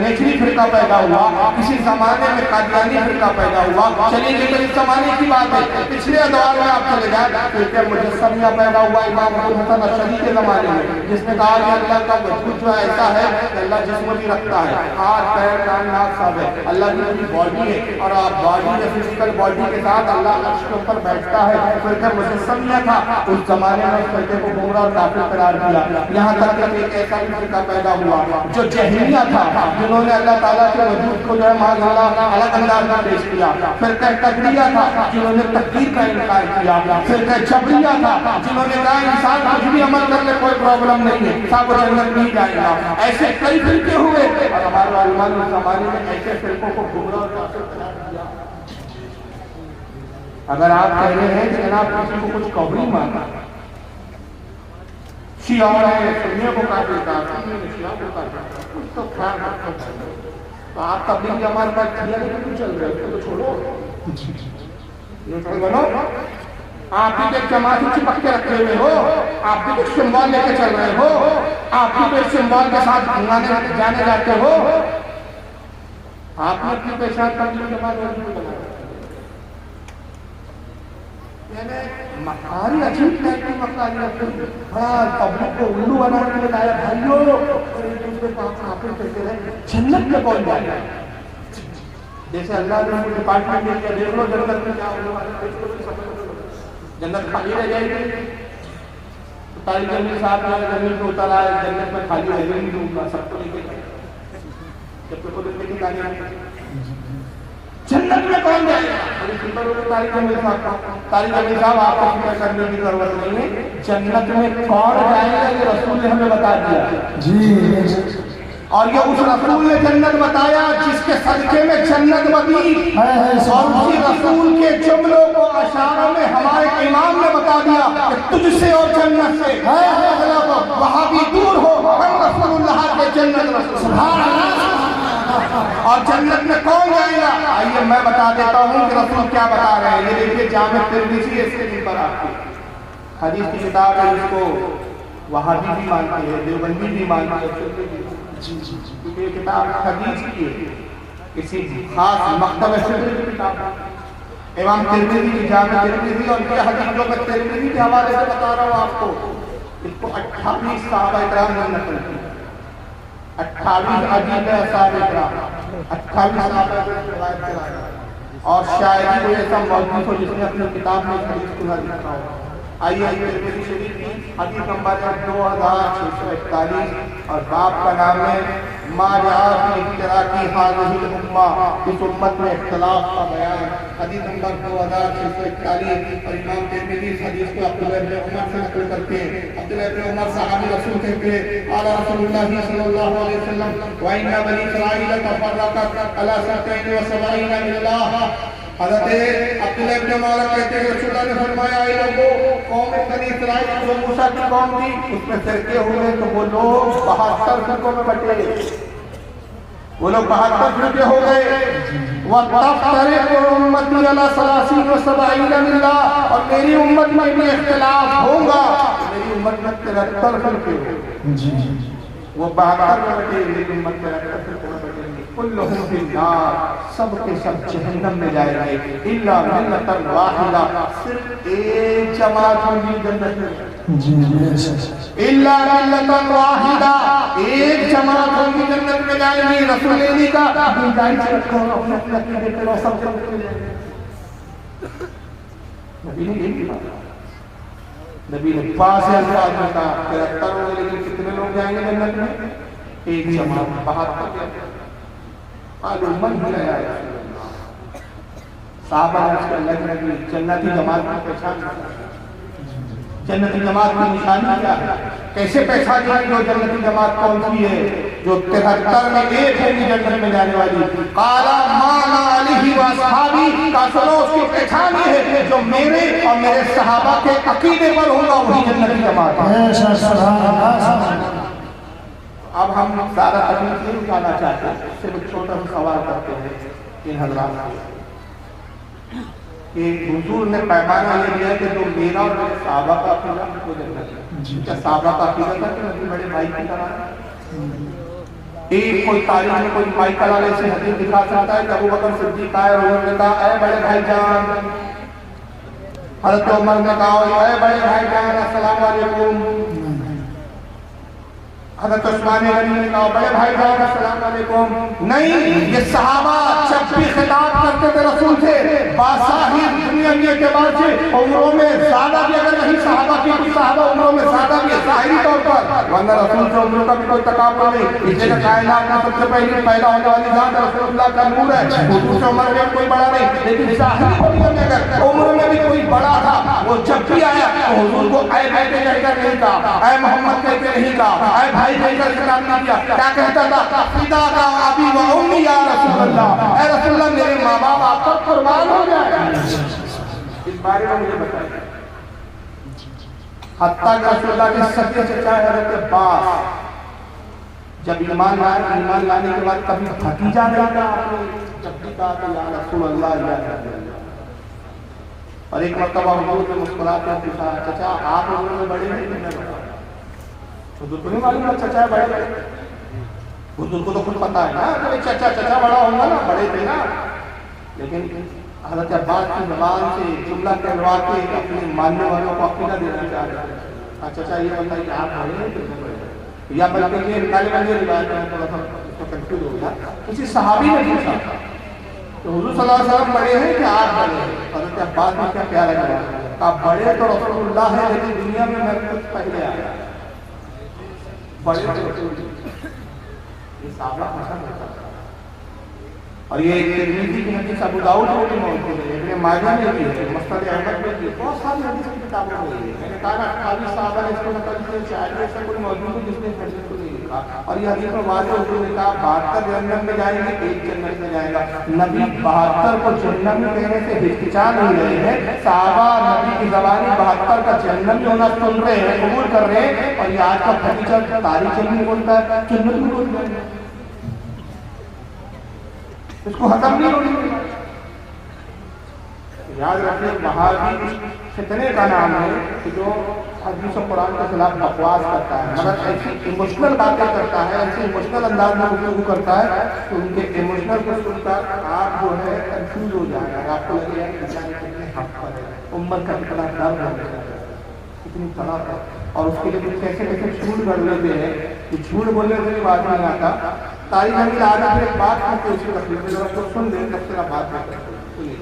نیچری فرقہ پیدا ہوا، کسی زمانے میں قادیانی فرقہ پیدا ہوا۔ چلیے یہ تو اس زمانے کی بات ہے، پچھلے ادوار میں آپ چلے جائیں فرقہ مجسمیہ پیدا ہوا امام ابو الحسن اشعری کے زمانے میں، جس نے کہا کہ اللہ کا وجود جو ایسا ہے کہ اللہ جسم بھی رکھتا ہے، ہاتھ پیر کان ناک سب ہے، اللہ کی جو باڈی ہے اور آپ باڈی یا فزیکل باڈی کے ساتھ اللہ عرش کے اوپر بیٹھتا ہے۔ فرقہ مجسمیہ تھا، اس زمانے میں اس فرقے کو گمراہ اور کافر قرار دیا۔ یہاں تک کہ ایک ایسا بھی فرقہ پیدا ہوا جو جہمیہ تھا، جنہوں نے اللہ تعالیٰ کے وجود کو جو ہے معاذ اللہ الگ انداز میں پیش کیا۔ فرقہ تقریہ تھا، جنہوں نے تقدیر کا انکار کیا۔ فرقہ جبریہ تھا، جنہوں نے کہا انسان کچھ بھی عمل کر لے کوئی پرابلم نہیں ہے، سب جنت نہیں جائے گا۔ ایسے کئی فرقے ہوئے اور ہمارے علماء نے اس زمانے میں ایسے فرقوں کو گمراہ اور کافر قرار دیا۔ اگر آپ کہہ رہے ہیں کہ جناب کسی کو کچھ قومی مانا شیعہ ہے سنیوں کو کہا دیتا شیعہ کو کہا دیتا کچھ تو خیال رکھو تو آپ تبلیغ جماعت کا کیا نہیں کیوں چل رہے ہیں تو چھوڑو یہ تو بنو آپ بھی ایک جماعت چپک کے رکھے ہوئے ہو آپ بھی کچھ سمبول لے کے چل رہے ہو آپ بھی کچھ سمبول کے ساتھ جانے جاتے ہو آپ نے اپنی پہچان تبلیغ جماعت بنا مکاری عجیب ٹائپ کی مکاری بڑا پبلک کو الو بنانے کے لیے لایا بھائیو ایک دوسرے کو آپ کہتے رہے جنت میں کون جائے گا جیسے اللہ نے ڈپارٹمنٹ میں کیا دیکھ لو جنت میں کیا جنت خالی رہ جائے گی طالب جمیل صاحب نے زمین کو اترا ہے جنت میں خالی رہ نہیں دوں گا سب کو لے کے جب تو خود لے کے جنت میں کون جائے گا طالب جمیل صاحب آپ کو فکر کرنے کی ضرورت نہیں ہے جنت میں کون جائے گا یہ رسول نے ہمیں بتا دیا جی اور یہ اس رسول نے جنت بتایا جس کے صدقے میں جنت بنی اور اسی رسول کے جملوں کو اشاروں میں ہمارے امام نے بتا دیا کہ تجھ سے اور جنت سے وہاں بھی دور ہو ہم رسول اللہ کے جنت رسول سبحان اللہ اور جنت میں کون جائے گا آئیے میں بتا دیتا ہوں کہ رسول کیا بتا رہے ہیں یہ دیکھیے جامع ترمذی اس کے اوپر آپ کی حدیث کی کتاب ہے اس کو وہابی بھی مانتے ہیں دیوبندی بھی مانتے ہیں کیونکہ یہ کتاب حدیث کی ہے کسی خاص مکتب فکر کی کتاب ہے امام ترمذی کی جامع ترمذی اور یہ حدیث جو میں ترمذی کے حوالے سے بتا رہا ہوں آپ کو اس کو 28 صحابہ کرام نے نقل کی 28 عجیب صحابہ کرام 28 صحابہ روایت کرائے اور شاید کوئی ایسا موجود ہو جس نے اپنی کتاب میں حدیث کو نہ لکھا ہو آئیے ترمذی شریف کی حدیث نمبر 2641 اور باب کا نام ہے ما جاء فی اختلاف هذه الامہ اس امت میں اختلاف کا بیان حدیث نمبر 2641 اور امام ترمذی اس حدیث کو عبداللہ بن عمر سے نقل کرتے ہیں عبداللہ بن عمر صحابی رسول کہتے ہیں قال رسول اللہ صلی اللہ علیہ وسلم وَإِنَّ بَنِي إِسْرَائِيلَ تَفَرَّقَتْ عَلَى 72 مِلَّةٍ حضرت عبداللہ ابن عمر کہتے ہیں رسول اللہ نے فرمایا اے لوگوں قوم بنی اسرائیل جو موسیٰ کی قوم تھی اس میں فرقے ہوئے تو وہ لوگ 72 فرقوں میں بٹے وہ لوگ 72 فرقے ہو گئے وَتَفْتَرِقُ أُمَّتِي عَلَى 30 و70 مِلَّةٍ اور میری امت میں بھی اختلاف ہوگا میری امت میں 73 فرقے ہوں وہ 72 میں بٹے میری امت میں 73 فرقے میں بٹے کلہم فی النار سب کے سب جہنم میں جائے گئے الا ملۃ واحدہ صرف ایک جماعت ہوگی جنت میں الا ملۃ واحدہ ایک جماعت ہوگی جنت میں جائے گی رسول نے کہا گنجائش رکھو اپنے عقیدے پہ روشن کرنے کے لیے نبی نے یہی کہا نبی نے پاس الفاظ میں کہا 73 ہوگے لیکن کتنے لوگ جائیں گے جنت میں ایک جماعت 72 معلومت بھی رہا ہے صحابہ نے اس کے اللہ کے نبی جنتی جماعت کی پہچان جنتی جماعت کی نشانی کیا ہے کیسے پہچان جائے جو جنتی جماعت کون سی ہے جو 73 میں ایک ہے جنت میں جانے والی قالا مانا علیہ واصحابی کا سنو اس کی پہچان یہ ہے جو میرے اور میرے صحابہ کے عقیدے پر ہوگا وہی جنتی جماعت ہے اب ہم زیادہ تکلیف نہیں اٹھانا چاہتے ہیں صرف چھوٹا سا سوال کرتے ہیں ان حضرات سے کہ حضور نے پیمانہ یہ دیا کہ جو میرا اور میرے صحابہ کا عقیدہ وہ جنت ہے کیا صحابہ کا عقیدہ تھا کہ نبی بڑے بھائی کی طرح ایک کوئی تاریخ میں کوئی بھائی کلالے سے حدیث دکھا سکتا ہے کہ ابو بکر صدیق آئے اور انہوں نے کہا اے بڑے بھائی جان حضرت عمر نے کہا اے بڑے بھائی جان السلام علیکم حضرت عثمان غنی نے کہا بڑے بھائی جان السلام علیکم نہیں یہ صحابہ جب بھی خطاب کرتے تھے رسول سے باصاحب دنیا کے اعتبار سے عمروں میں زیادہ بھی اگر نہیں صحابہ کی کچھ صحابہ عمروں میں زیادہ بھی ظاہری طور پر ورنہ رسول سے عمروں کا بھی کوئی تقابل نہیں اس لیے کائنات میں سب سے پہلے پیدا ہونے والی ذات رسول اللہ کا نور ہے حضور سے عمر میں کوئی بڑا نہیں لیکن ظاہری دنیا میں اگر عمر میں بھی کوئی بڑا تھا وہ جب بھی آیا تو حضور کو اے بیٹے کہہ کر نہیں کہا اے محمد کہہ کے نہیں کہا اے بھائی کہہ کر خطاب نہیں کیا کیا کہتا تھا فدا کا ابی و امی یا رسول اللہ اے رسول اللہ میرے ماں باپ آپ پر قربان ہو جائے اس بارے میں مجھے بتائیے. حتیٰ کہ رسول اللہ کے سچے چچا حضرت عباس جب ایمان لانے کے بعد کبھی بھتیجا نہیں تھا، آپ نے جب بھی کہا کہ یا رسول اللہ یا رسول اللہ. اور ایک مرتبہ حضور نے مسکراتے ہیں پوچھا چچا آپ حضور میں بڑے ہیں کہ میں بڑا؟ حضور کو نہیں معلوم چچا بڑے، حضور کو تو خود پتا ہے نا کہ چچا بڑا ہوگا نا، بڑے تھے نا. لیکن حضرت عباس کی زبان سے جملہ کہلوا کے اپنے ماننے والوں کو عقیدہ دینا چاہ رہے ہیں. چچا یہ بتائیے کہ آپ بڑے ہیں کہ میں بڑے؟ یا بلکہ یہ نکالے بندے روایت میں تھوڑا سا اس کو کنفیوز ہو گیا. کسی صحابی نے پوچھا تو حضور صلی اللہ علیہ وسلم بڑے ہیں کہ آپ بڑے ہیں؟ حضرت عباس میں کیا پیارا جواب، آپ بڑے تو رسول اللہ ہے لیکن دنیا میں میں کچھ پہلے آیا. بڑے تو رسول اللہ، یہ صحابہ پسند ہوتا ہے. اور یہ ترمذی کی حدیث ابو داؤد میں بھی موجود ہے، ابن ماجہ میں بھی ہے، مسند احمد میں بھی ہے، بہت ساری حدیث کی کتابوں میں ہے. میں نے کہا نا 28 صحابہ نے اس کو نقل کیا، شاید ایسا کوئی موجود ہے جس نے حدیث کو نہیں لکھا. اور یہ حدیث میں واضح حضور نے کہا 72 جنت میں جائیں گے، ایک جنت میں جائے گا. نبی 72 کو جنت میں کہنے سے ہچکچا نہیں رہے ہیں. صحابہ نبی کی زبانی 72 کا جنت میں ہونا سن رہے ہیں، قبول کر رہے ہیں. اور یہ آج کا بھتیجا تاریخ میں بولتا ہے جنت میں بول رہے ہیں، اس کو ختم نہیں ہوگی. یاد رکھیں وہابی فتنے کا نام ہے کہ جو حدیث و قرآن کے خلاف بکواس کرتا ہے، مگر ایسی ایموشنل باتیں کرتا ہے، ایسی ایموشنل انداز میں گفتگو کرتا ہے کہ ان کے ایموشنل کو سن کر آپ جو ہے کنفیوز ہو جائے گا. آپ کو لگے گا کہ کتنے حق پر ہے، امت کا کتنا درد ہے، کتنی طلاق ہے. اور اس کے لیے کچھ کیسے جھوٹ گڑھ لیتے ہیں کہ جھوٹ بولنے سے بھی بات نہیں آتا. تاریخ میں آج آپ ایک بات کرتے اس کی تکلیف میں ذرا سن لیں تب سے بات کرتے ہیں.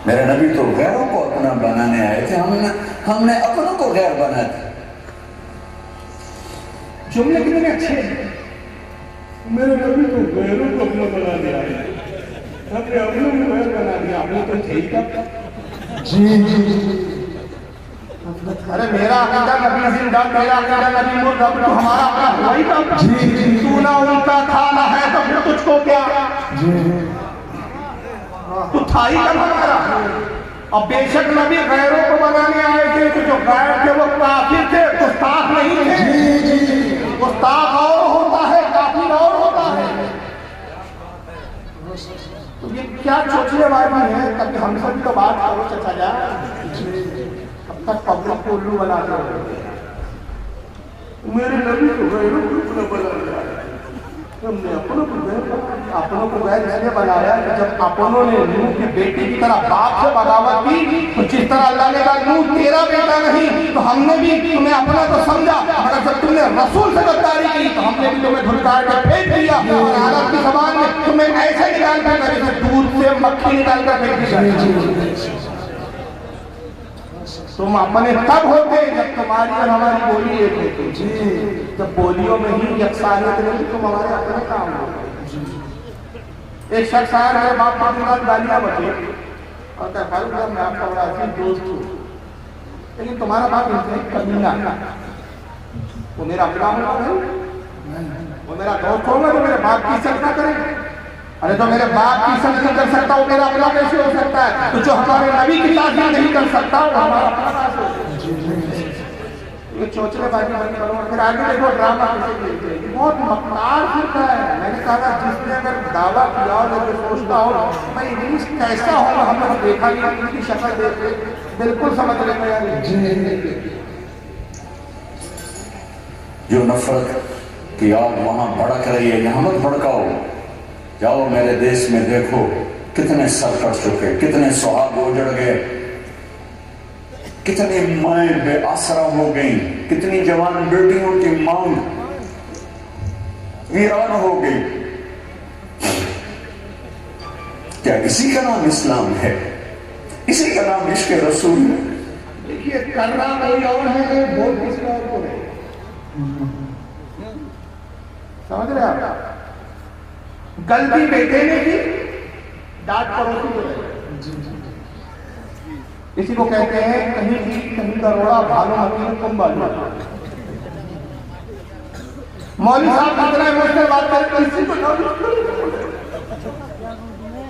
میرے نبی تو غیروں کو اپنا بنانے آئے تھے، ہم نے اپنوں کو غیر بنا دیا. جملے کتنے اچھے ہیں. میرے نبی تو غیروں کو اپنا بنا دیا، ہم نے اپنوں کو غیر بنا دیا. آپ نے تو ٹھیک ہے جی. ارے میرا عقیدہ نبی زندہ، میرا عقیدہ نبی مردہ، تو ہمارا اپنا ہوا ہی تھا. تو نہ ان کا تھا نہ ہے تو پھر تجھ کو کیا، تو تھا ہی کب ہمارا. اب بے شک نبی غیروں کو بنانے آئے تھے کہ جو غیر تھے وہ کافر تھے، گستاخ نہیں تھے. گستاخ اور ہوتا ہے، کافر اور ہوتا ہے. تو یہ کیا چوچلے والی ہے، تاکہ ہم سب تو بات کرو چچا جائے. تک پبلک کو الو بنا کر میرے نبی کو غیروں کو بنا دیا. ہم نے اپنوں کو غیر اس لیے بنایا کہ جب اپنوں نے نوح کی بیٹی کی طرح باپ سے بغاوت کی تو جس طرح اللہ نے کہا نوح تیرا بیٹا نہیں، تو ہم نے بھی تمہیں اپنا تو سمجھا، مگر جب تم نے رسول سے غداری کی تو ہم نے بھی تمہیں دھلکار کے پھینک دیا. اور عرب کی زبان میں تمہیں ایسے نکال کر جیسے دودھ سے مکھی نکال کر پھینک دی. تم اپنے تب ہوتے جب تمہاری اور ہماری بولی ایک ہوتی. جب بولیوں میں ہی یکسانیت نہیں تم ہمارے اپنے کام ہوتے. ایک شخص آیا میرے باپ کے ساتھ گالیاں بچے اور کہا بھائی میں آپ کا بڑا عزیز دوست ہوں، لیکن تمہارا باپ انتہائی کمینہ ہے. وہ میرا اپنا ہوگا نہیں، وہ میرا دوست ہوگا تو میرے باپ کی عزت نہ کرے. ارے تو میرے باپ کی عزت نہیں کر سکتا وہ میرا اپنا کیسے ہو سکتا ہے؟ تو جو ہمارے نبی کی تعظیم نہیں کر سکتا وہ ہمارا اپنا کیسے ہو سکتا ہے؟ یہ چوچلے بازی بند کرو. پھر آگے دیکھو ڈرامہ کیسے کھیلتے ہیں، بہت مکار پھرتا ہے. میں نے کہا جس نے اگر دعویٰ کیا اور اگر سوچتا ہو بھائی انگلش کیسا ہوگا، ہم نے دیکھا نہیں، ان کی شکل دیکھ کے بالکل سمجھ لیں گے یار. جو نفرت کی آگ وہاں بھڑک رہی ہے یہاں مت بھڑکاؤ. جاؤ میرے دیش میں دیکھو کتنے سر کٹ چکے، کتنے سہاگ اجڑ گئے، کتنی مائیں بے آسرا ہو گئیں، کتنی جوان بیٹیوں کی مانگ ویران ہو گئی. کیا اسی کا نام اسلام ہے؟ اسی کا نام عشق رسول ہے؟ دیکھیے کرنا کوئی اور ہے، بول کسی اور کو ہے. سمجھ رہے آپ؟ غلطی بیٹے نے کی، ڈانٹ پڑوسی کو رہے. اسی کو کہتے ہیں کہیں بھی کہیں کروڑا بھالو مکین کم بالو. مولوی صاحب اتنا ایموشنل بات کرتے ہیں، اسی کو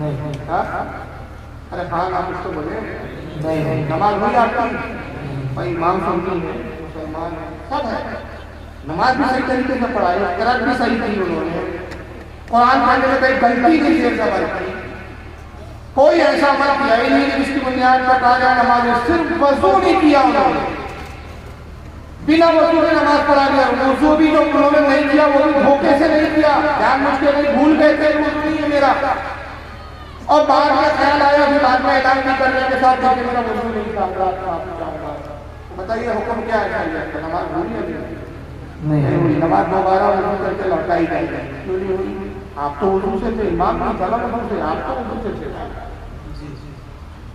ہاں؟ ارے ہاں آپ اس کو بولے نہیں نماز ہوئی آپ کی بھائی امام سمجھی ہے مسلمان ہے سب ہے نماز بھی صحیح طریقے سے پڑھائی قرآن بھی صحیح کی انہوں نے قرآن پڑھنے میں کوئی غلطی نہیں ہے سب کوئی ایسا عمل کیا ہی نہیں جس کی بنیاد پر کہا جائے نماز صرف وضو نہیں کیا انہوں نے بنا وضو کے نماز پڑھا دیا وضو بھی جو انہوں نے نہیں کیا وہ بھی دھوکے سے نہیں کیا جان بوجھ کے نہیں بھول گئے تھے وضو نہیں ہے میرا اور بعد میں خیال آیا پھر بعد میں اعلان بھی کرنے کے ساتھ کہ میرا وضو نہیں تھا بتائیے حکم کیا ہے نماز بھولی ہے نہیں ہوئی نماز دوبارہ وضو کر کے لوٹائی جائے کیوں نہیں ہوئی آپ تو وضو سے تھے امام کی طلب وضو سے آپ تو وضو سے تھے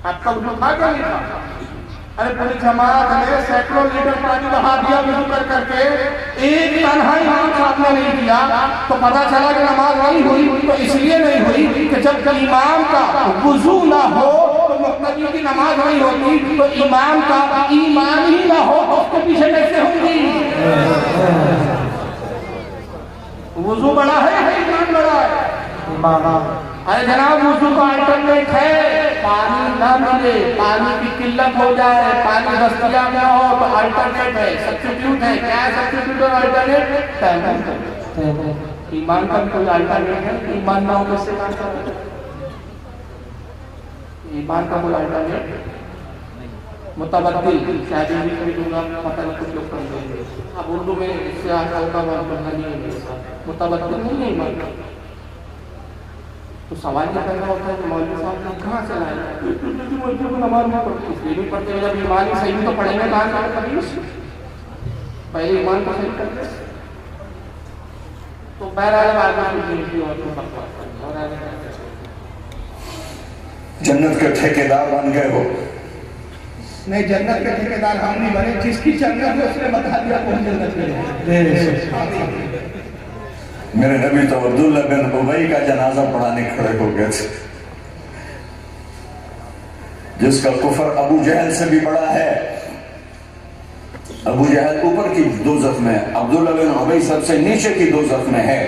آپ کا وضو تھا کیا نہیں تھا ارے پوری جماعت نے سینکڑوں لیٹر پانی بہا دیا وضو کر کے ایک تنہا امام صاحب نے نہیں کیا تو پتہ چلا کہ نماز نہیں ہوئی تو اس لیے نہیں ہوئی کہ جب امام کا وضو نہ ہو تو مقتدی کی نماز نہیں ہوتی تو امام کا ایمان ہی نہ ہو تو اس کے پیچھے کیسے ہوگی وضو بڑا ہے ایمان بڑا ہے ارے جناب وضو کا الٹرنیٹ ہے پانی نہ ملے پانی کی قلت ہو جائے پانی دستیاب نہ ہو تو الٹرنیٹ ہے سبسٹیٹیوٹ ہے کیا ہے سبسٹیٹیوٹ اور الٹرنیٹ ایمان کا کوئی الٹرنیٹ ہے ایمان نہ ہو تو اس سے کام کرے ایمان کا کوئی الٹرنیٹ متبدل شاید بھی کوئی دوں گا پتہ نہیں کچھ لوگ کر دیں گے اب اردو میں اس سے آج ہوگا پڑھنا نہیں ہے متبدل نہیں ہے ایمان کا تو سوال یہ پیدا ہوتا ہے کہ مولوی صاحب نے کہاں سے لائے کو نماز نہیں پڑھتی اس لیے نہیں پڑھتے جب ایمان ہی صحیح تو پڑھیں گے کہاں کہاں کبھی پہلے ایمان کو صحیح کر دیں تو بہرحال آگے اور جنت کے ٹھیکیدار بن گئے ہو نہیں جنت کے ٹھیکیدار ہم نہیں بنے جس کی جنت ہے اس نے بتا دیا کون جنت میں میرے نبی تو عبداللہ بن ابی کا جنازہ پڑھانے کھڑے ہو گئے تھے جس کا کفر ابو جہل سے بھی بڑا ہے ابو جہل اوپر کی دوزخ میں عبداللہ بن ابی سب سے نیچے کی دوزخ میں ہے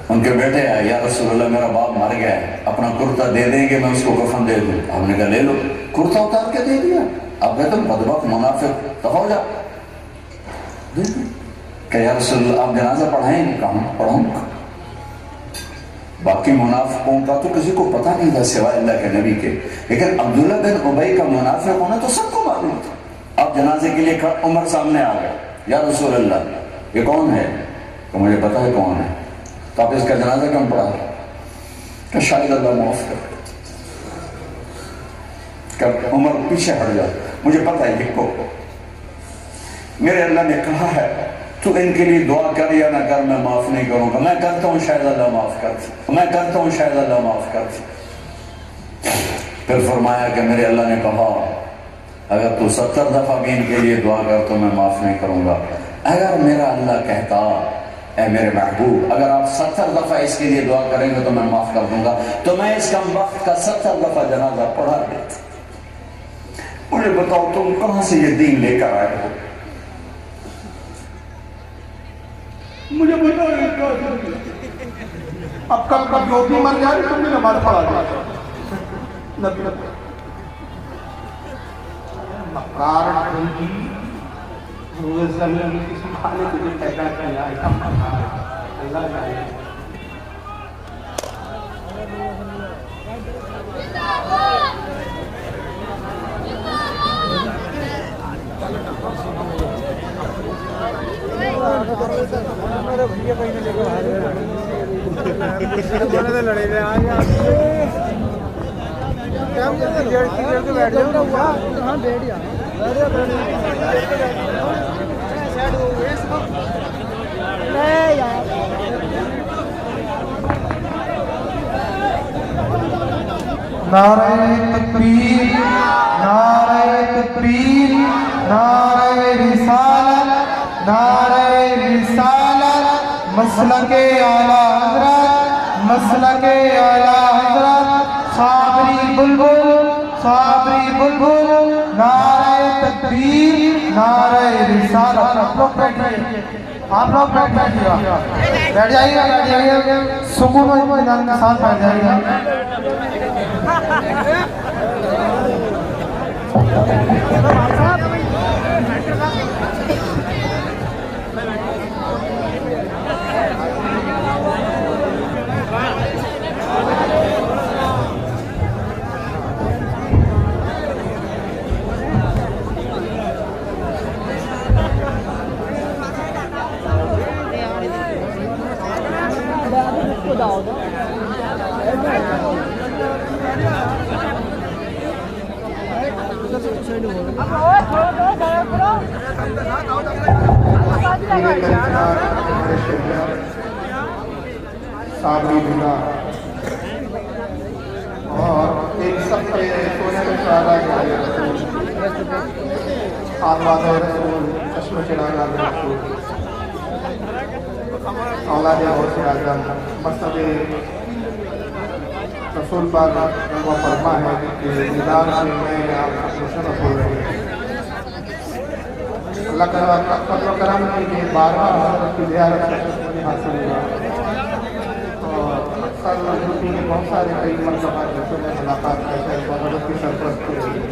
ان کے بیٹے آئے یا رسول اللہ میرا باپ مر گیا ہے اپنا کرتا دے دیں گے میں اس کو کفن دے دوں ہم نے کہا لے لو کرتا اتار کے دے دیا اب کہتے ہیں بدبخت منافق دفع ہو جا کہ یا رسول اللہ آپ جنازہ پڑھائیں گے کہاں پڑھوں گا باقی منافقوں کا تو کسی کو پتہ نہیں تھا سوائے اللہ کے نبی کے لیکن عبداللہ بن ابی کا منافق ہونا تو سب کو معلوم تھا اب جنازے کے لیے عمر سامنے آ گئے یا رسول اللہ یہ کون ہے تو مجھے پتا ہے کون ہے تو آپ اس کا جنازہ کیوں پڑھا کہ شاید اللہ معاف کر عمر پیچھے ہٹ جا مجھے پتا ہے یہ کو میرے اللہ نے کہا ہے تو ان کے لیے دعا کر یا نہ کر میں معاف نہیں کروں گا میں کرتا ہوں شاید اللہ معاف کر میں کرتا ہوں شاید اللہ معاف کر پھر فرمایا کہ میرے اللہ نے کہا اگر تو 70 دفعہ بھی ان کے لیے دعا کر تو میں معاف نہیں کروں گا اگر میرا اللہ کہتا اے میرے محبوب اگر آپ 70 دفعہ اس کے لیے دعا کریں گے تو میں معاف کر دوں گا تو میں اس کم وقت کا 70 دفعہ جنازہ پڑھا دیتا مجھے بتاؤ تم کہاں سے یہ دین لے کر آئے ہو مجھے بتاؤ اب کل کا جو بھی مر جائے تم نے نماز پڑھا دیا مکار ٹھنڈی روز زمین کسی کھانے تجھے پیدا کیا ہے اللہ جائے لڑے رہے نعرہ تکبیر نعرہ تکبیر نعرہ رسالت نعرہ رسالت مسلک اعلیٰ حضرت مسلک اعلیٰ حضرت صابری بلبل نعرہ تکبیر نعرہ رسالت آپ لوگ بیٹھے آپ لوگ بیٹھ جائیے سکون و اطمینان کے ساتھ بیٹھ جائیے. صابری بنا اور ایک سب کے سونے میں شہادہ کے رسول آباد رسول چشم چراغ رسول اولاد غوث اعظم مسجد رسول پاک وہ فرما ہے کہ دیدار سے میں آپ مشرف ہو رہے ہیں. اللہ کا فضل و کرم کی 12 حضرت کی زیارت سے حاصل ہوا اور اکثر یوپی کے بہت سارے کئی مرتبہ جیسے میں ملاقات کرتے ہیں حضرت کی سرپرستی ہوئی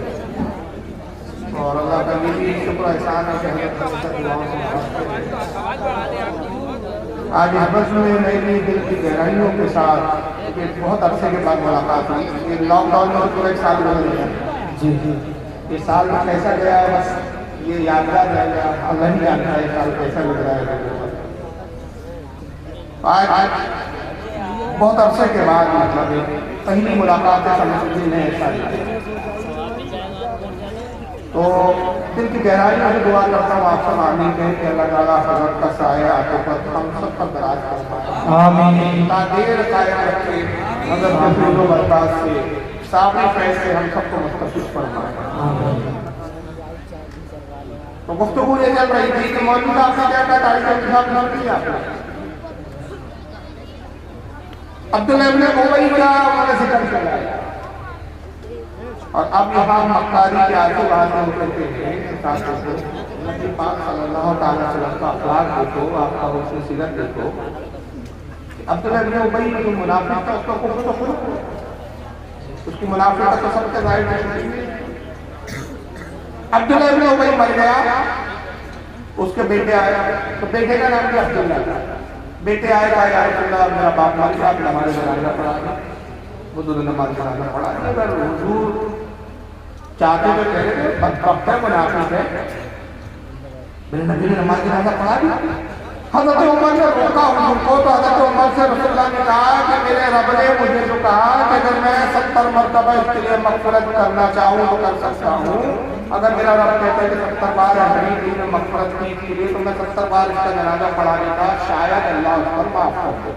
اور اللہ کا یہ بھی شکر احسان ہے کہ حضرت کی دعاؤں سے حاصل. آج اس بس میں میری دل کی گہرائیوں کے ساتھ بہت عرصے کے بعد ملاقات ہوئی. یہ لاک ڈاؤن میں پورا ایک سال گزر گیا. جی جی یہ سال میں کیسا گیا ہے بس یہ یادگار رہے گا. اللہ ہی جانتا ہے یہ سال کیسا گزرا ہے. آج بہت عرصے کے بعد مطلب پہلی ملاقات ہے سمجھ نے ایسا لیا تو دل کی گہرائیوں سے دعا کرتا ہوں آپ سب آمین کہیں کہ اللہ تعالیٰ حضرت کا سایہ آپ پر ہم سب پر دراز کرتا ہے. آمین. تا دیر قائم رکھے حضرت کے فیض و برکات سے صابری فیض سے ہم سب کو مستفید فرمائے. تو گفتگو یہ چل رہی تھی کہ مولوی صاحب نے کیا کہا تاریخ انتخاب نہ کیا عبداللہ ابن ابی کا ہمارا ذکر چلا ہے اور اب یہاں مکاری کے آجو بازو کرتے ہیں ساتھوں کو نبی پاک صلی اللہ تعالیٰ وسلم کا اخلاق دیکھو آپ کا حسن سیرت دیکھو. عبداللہ ابن ابی جو منافق تھا اس کا کفر تو خود اس کی منافقت تو سب کے ظاہر نہیں. عبداللہ ابن ابی مر گیا اس کے بیٹے آئے تو بیٹے کا نام کیا عبداللہ تھا. بیٹے آئے گا یا رسول اللہ میرا باپ مر گیا آپ نماز جنازہ پڑھا گیا حضور نے نماز جنازہ پڑھا گیا. اگر حضور چاہتے تو کہتے تھے بدبخت ہے منافق ہے میرے نبی نے نماز جنازہ پڑھا دیا. حضرت عمر نے روکا حضور کو تو حضرت عمر سے رسول اللہ نے کہا کہ میرے رب نے مجھے جو کہا کہ اگر میں 70 مرتبہ اس کے لیے مغفرت کرنا چاہوں تو کر سکتا ہوں. اگر میرا رب کہتا ہے کہ 70 بار حبیب نے مغفرت کی اس کے لیے تو میں 70 بار اس کا جنازہ پڑھانے کا شاید اللہ اس پر معاف کر دے.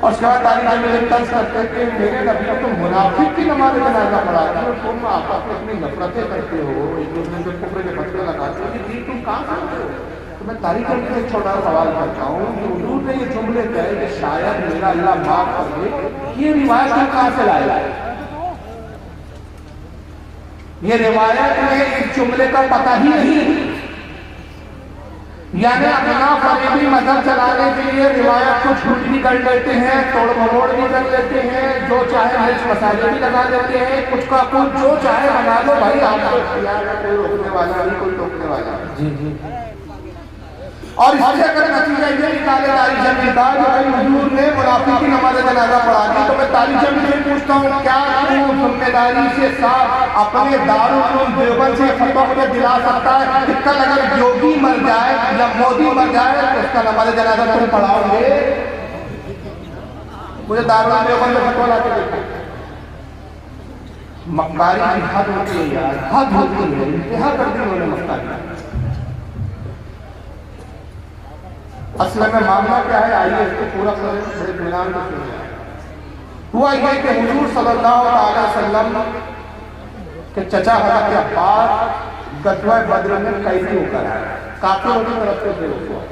اور اس کے بعد تعلیم میں تنس کرتے کہ میرے نبی تو منافق کی نماز جنازہ پڑھاتے ہیں اور تم آپس میں اپنی نفرتیں کرتے ہو ایک دوسرے کے کفر کے فتوے لگاتے ہو کہ تم کہاں کرتے ہو. تو میں تاریخ میں ایک چھوٹا سوال کرتا ہوں کہ حضور نے یہ جملے کہے کہ شاید میرا اللہ معاف کر دے یہ روایت ہم کہاں سے لائے؟ یہ روایت میں اس جملے کا پتہ ہی نہیں یعنی اپنا فریبی مذہب چلانے کے لیے روایت کو چھوٹ بھی کر لیتے ہیں توڑ مروڑ بھی کر لیتے ہیں جو چاہے مرچ مسالے بھی لگا دیتے ہیں کچھ کا کچھ جو چاہے بنا لو بھائی آپ کو اختیار ہے کوئی روکنے والا نہیں کوئی ٹوکنے والا جی اور اس سے اگر نتیجہ یہ نکالے تاریخ جمعی کا جو بھائی حضور نے منافق کی نماز جنازہ پڑھا دی تو میں تاریخ جمعی سے پوچھتا ہوں کیا تو ذمہ داری سے ساتھ اپنے دارالعلوم دیوبند سے فتویٰ مجھے دلا سکتا ہے کہ کل اگر یوگی مر جائے یا مودی مر جائے تو اس کا نماز جنازہ تم پڑھاؤ گے؟ مجھے دارالعلوم دیوبند میں فتویٰ لا کے دیکھا. مکاری کی حد ہوتی ہے یار حد ہوتی ہے انتہا کر دی انہوں نے مکاری. اصل میں معاملہ کیا ہے آئیے اس کو پورا بڑے اطمینان سے سنیں. ہوا یہ کہ حضور صلی اللہ علیہ وسلم کے چچا حضرت عباس غزوہ بدر میں قیدی ہو کر آئے کافروں کی طرف سے گرفتار ہوا.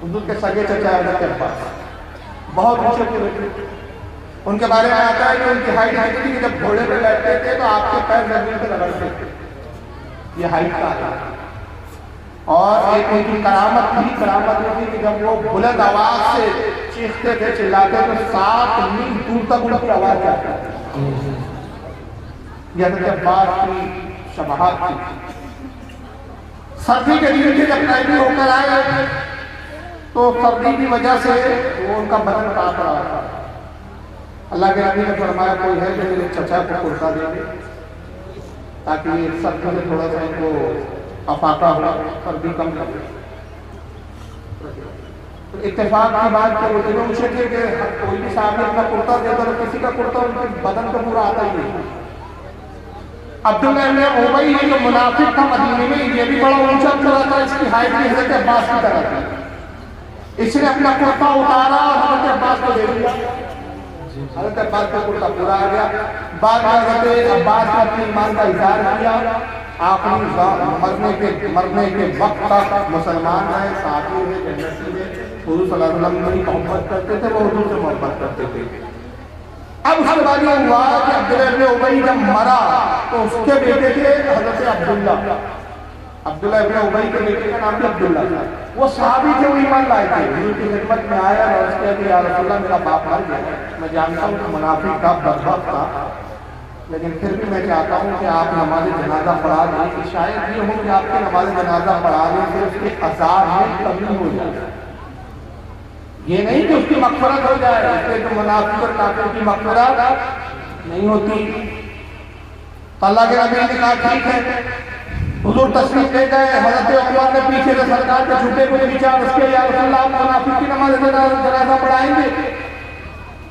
حضور کے سگے چچا حضرت عباس بہت اونچے کے بیٹے ان کے بارے میں آتا ہے کہ ان کی ہائٹ ایسی تھی کہ جب گھوڑے پہ بیٹھتے تھے تو آپ کے پیر زمین پہ لگڑتے تھے. یہ ہائٹ کا آتا ہے اور ایک ان کی کرامت تھی کہ جب وہ بلند آواز سے چیختے تھے چلاتے تو 7 میل دور تک ان کی آواز جاتی تھی. یہ حضرت عباس کی شباہت تھی. سردی کے دن جب قیدی ہو کر آئے تو سردی کی وجہ سے وہ ان کا بدن کانپ رہا تھا. اللہ کے نبی نے فرمایا کوئی ہے جو میرے چچا کو کرتا دے دے تاکہ یہ سردی سے تھوڑا سا ان کو افاقہ ہو, سردی کم کر. اتفاق کی بات کہ وہ دنوں سے تھے کہ کوئی بھی صحابی اپنا کرتا دیتا تو کسی کا کرتا ان کے بدن کو پورا آتا ہی نہیں. عبداللہ ابن ابی یہ جو منافق تھا مدینے میں, یہ بھی بڑا اونچا چلا تھا, اس کی ہائٹ بھی حضرت عباس کی طرح تھی. اس نے اپنا کرتا اتارا اور حضرت عباس کو دے دیا. حضرت عباس کا کرتا پورا آ گیا. بعد میں حضرت عباس نے اپنے ایمان کا اظہار کیا. آخری مرنے کے وقت تک مسلمان رہے, ساتھی رہے, جنتی رہے. حضور صلی اللہ علیہ وسلم کی محبت کرتے تھے, وہ حضور سے محبت کرتے تھے. اب اس کے بعد یہ ہوا کہ عبداللہ ابن ابی جب مرا تو اس کے بیٹے تھے حضرت عبداللہ. عبداللہ ابن ابی کے بیٹے کا نام بھی عبداللہ تھا. وہ صحابی تھے, وہ ایمان لائے تھے. حضور کی خدمت میں آیا اور اس کہا کہ یا رسول اللہ میرا باپ مر گیا, میں جانتا ہوں کہ منافق تھا, بدبخت تھا, لیکن پھر بھی میں چاہتا ہوں کہ آپ نماز جنازہ پڑھا دیں, کہ شاید یہ ہو کہ آپ کی نماز جنازہ پڑھانے سے اس کے عذاب میں کمی ہو جائے. یہ نہیں کہ اس کی مغفرت ہو جائے, اس لیے کہ منافق اور کافر کی مغفرت نہیں ہوتی. تو اللہ کے نبی نے کہا ٹھیک ہے. حضور تشریف لے گئے. حضرت عمر نے پیچھے سے سرکار کے جھوٹے کو نیچا اس کے, یا رسول اللہ آپ منافق کی نماز جنازہ پڑھائیں گے,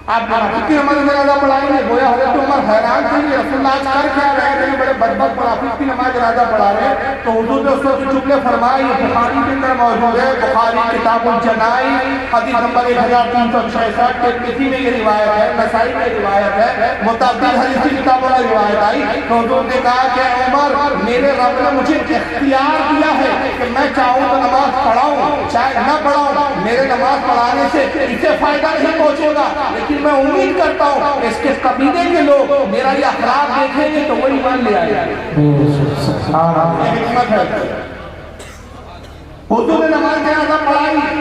آپ منافق کی نماز جنازہ پڑھائیں گے. گویا حضرت عمر حیران تھے کہ رسول اللہ کر کیا رہے ہیں, بڑے بدبخت منافق کی نماز جنازہ پڑھا رہے ہیں. تو حضور نے اس کو جملے فرمائے, یہ بخاری کے اندر موجود ہے, بخاری کتاب الجنائز حدیث نمبر 1366, ترمذی میں یہ روایت ہے, نسائی میں روایت ہے, متعدد حدیث کی کتابوں میں روایت آئی. تو حضور نے کہا کہ عمر میرے رب نے مجھے اختیار دیا ہے کہ میں چاہوں تو نماز پڑھاؤں چاہے نہ پڑھاؤں, میرے نماز پڑھانے سے اسے فائدہ نہیں پہنچے گا, لیکن میں امید کرتا ہوں اس کے قبیلے کے لوگ میرا یہ اخلاق دیکھیں گے تو وہ ایمان لے آئے گا. یہ حکمت ہے. حضور نے نماز جنازہ پڑھائی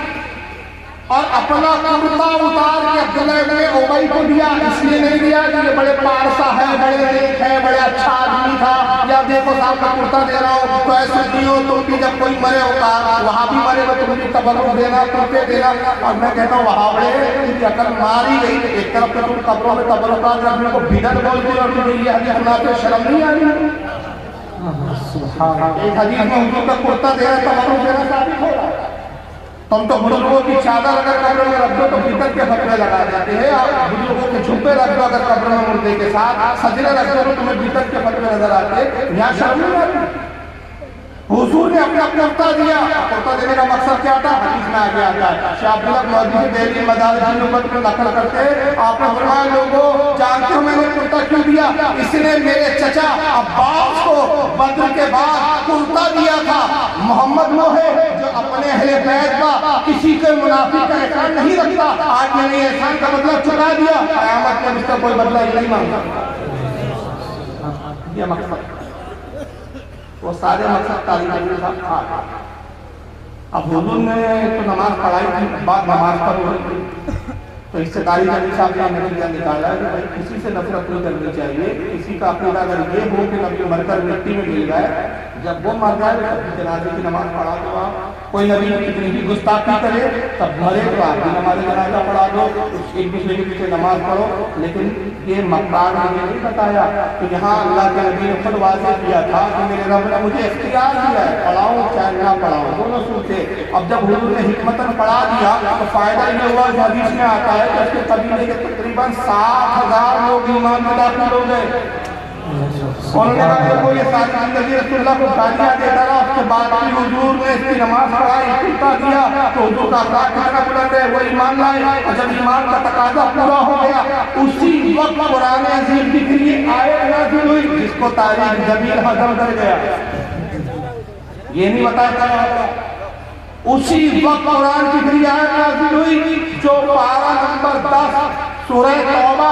اور اپنا کرتا اتار کے عبداللہ ابن ابی کو دیا. اس لیے نہیں دیا کہ یہ بڑے پارسا ہے, بڑے نیک ہے, بڑے اچھا آدمی تھا, یا دیکھو صاحب کا کرتا دے رہا ہوں تو ایسے دیو تم بھی جب کوئی مرے ہوتا وہاں بھی مرے گا تم بھی تبرک دینا, کرتے دینا. اور میں کہتا ہوں وہاں بڑے ان کی عقل ماری گئی. ایک طرف تو تم قبروں میں تبرکات رکھنے کو بدعت بولتے اور تمہیں یہ حدیث سناتے شرم نہیں آ رہی. ایک حدیث میں حضور کا کرتا دے رہا تبرک دینا ثابت ہو رہا ہے. تم تو بزرگوں کی چادر اگر قبر میں رکھ دو تو بدعت کے فتوے لگا جاتے ہیں. آپ بزرگوں کے جھپے رکھ دو اگر قبر میں مردے کے ساتھ, سجدے رکھ دو تو تمہیں بدعت کے فتوے نظر آتے ہیں. یہاں شرم نہیں آتی. حضور نے اپنا کرتا دیا. کرتا دینے کا مقصد کیا تھا, حدیث میں آگے آتا ہے. شاہ عبداللہ مودودی دہلی مدارج النبوت میں نقل کرتے ہیں, آپ نے فرمایا لوگوں جانتے ہو میں نے کرتا کیوں دیا, اس نے میرے چچا عباس کو بدر کے بعد کرتا دیا تھا. محمد وہ ہے جو اپنے اہل بیت کا کسی کے منافق کا احسان نہیں رکھتا. آج میں نے احسان کا بدلہ چکا دیا, قیامت میں اس کا کوئی بدلہ ہی نہیں مانگتا. یہ مقصد وہ سارے مقصد تعلیم کے ساتھ تھا. اب حضور نے تو نماز پڑھائی تھی, بعد نماز پر ہو رہی تھی تو اس سے داری نبی صاحب نے ہمیں یہ نکالا ہے کہ بھائی کسی سے نفرت نہیں کرنی چاہیے. کسی کا عقیدہ اگر یہ ہو کہ نبی مر کر مٹی میں مل گئے, جب وہ مر جائے تو جنازے کی نماز پڑھا دو. آپ کوئی نبی کتنی بھی گستاخی کرے تب مرے تو آپ کی نماز جنازہ پڑھا دو, ایک دوسرے کے پیچھے نماز پڑھو. لیکن یہ مقدار نے یہ نہیں بتایا کہ یہاں اللہ کے نبی نے خود واضح کیا تھا کہ میرے رب نے مجھے اختیار دیا ہے, پڑھاؤں چاہے نہ پڑھاؤں, دونوں سنتے. اب جب حضور نے حکمتاً پڑھا دیا تو فائدہ یہ ہوا جو حدیث میں آتا ہے کہ اس کے قبیلے کے تقریباً 60,000 لوگ ایمان میں داخل ہو گئے. انہوں نے کہا دیکھو یہ ساری زندگی رسول اللہ کو گالیاں دیتا رہا, اس کے بعد بھی حضور نے اس کی نماز پڑھائی, کرتا دیا تو حضور کا اخلاق کتنا بلند ہے, وہ ایمان لائے. اور جب ایمان کا تقاضا پورا ہو گیا اسی وقت قرآن عظیم کی پھر یہ آیت نازل ہوئی جس کو تاریخ زمین ہضم کر گیا. یہ نہیں بتایا تھا. اسی وقت قرآن کی پھر آیت نازل ہوئی جو پارہ نمبر 10 سورہ توبہ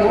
2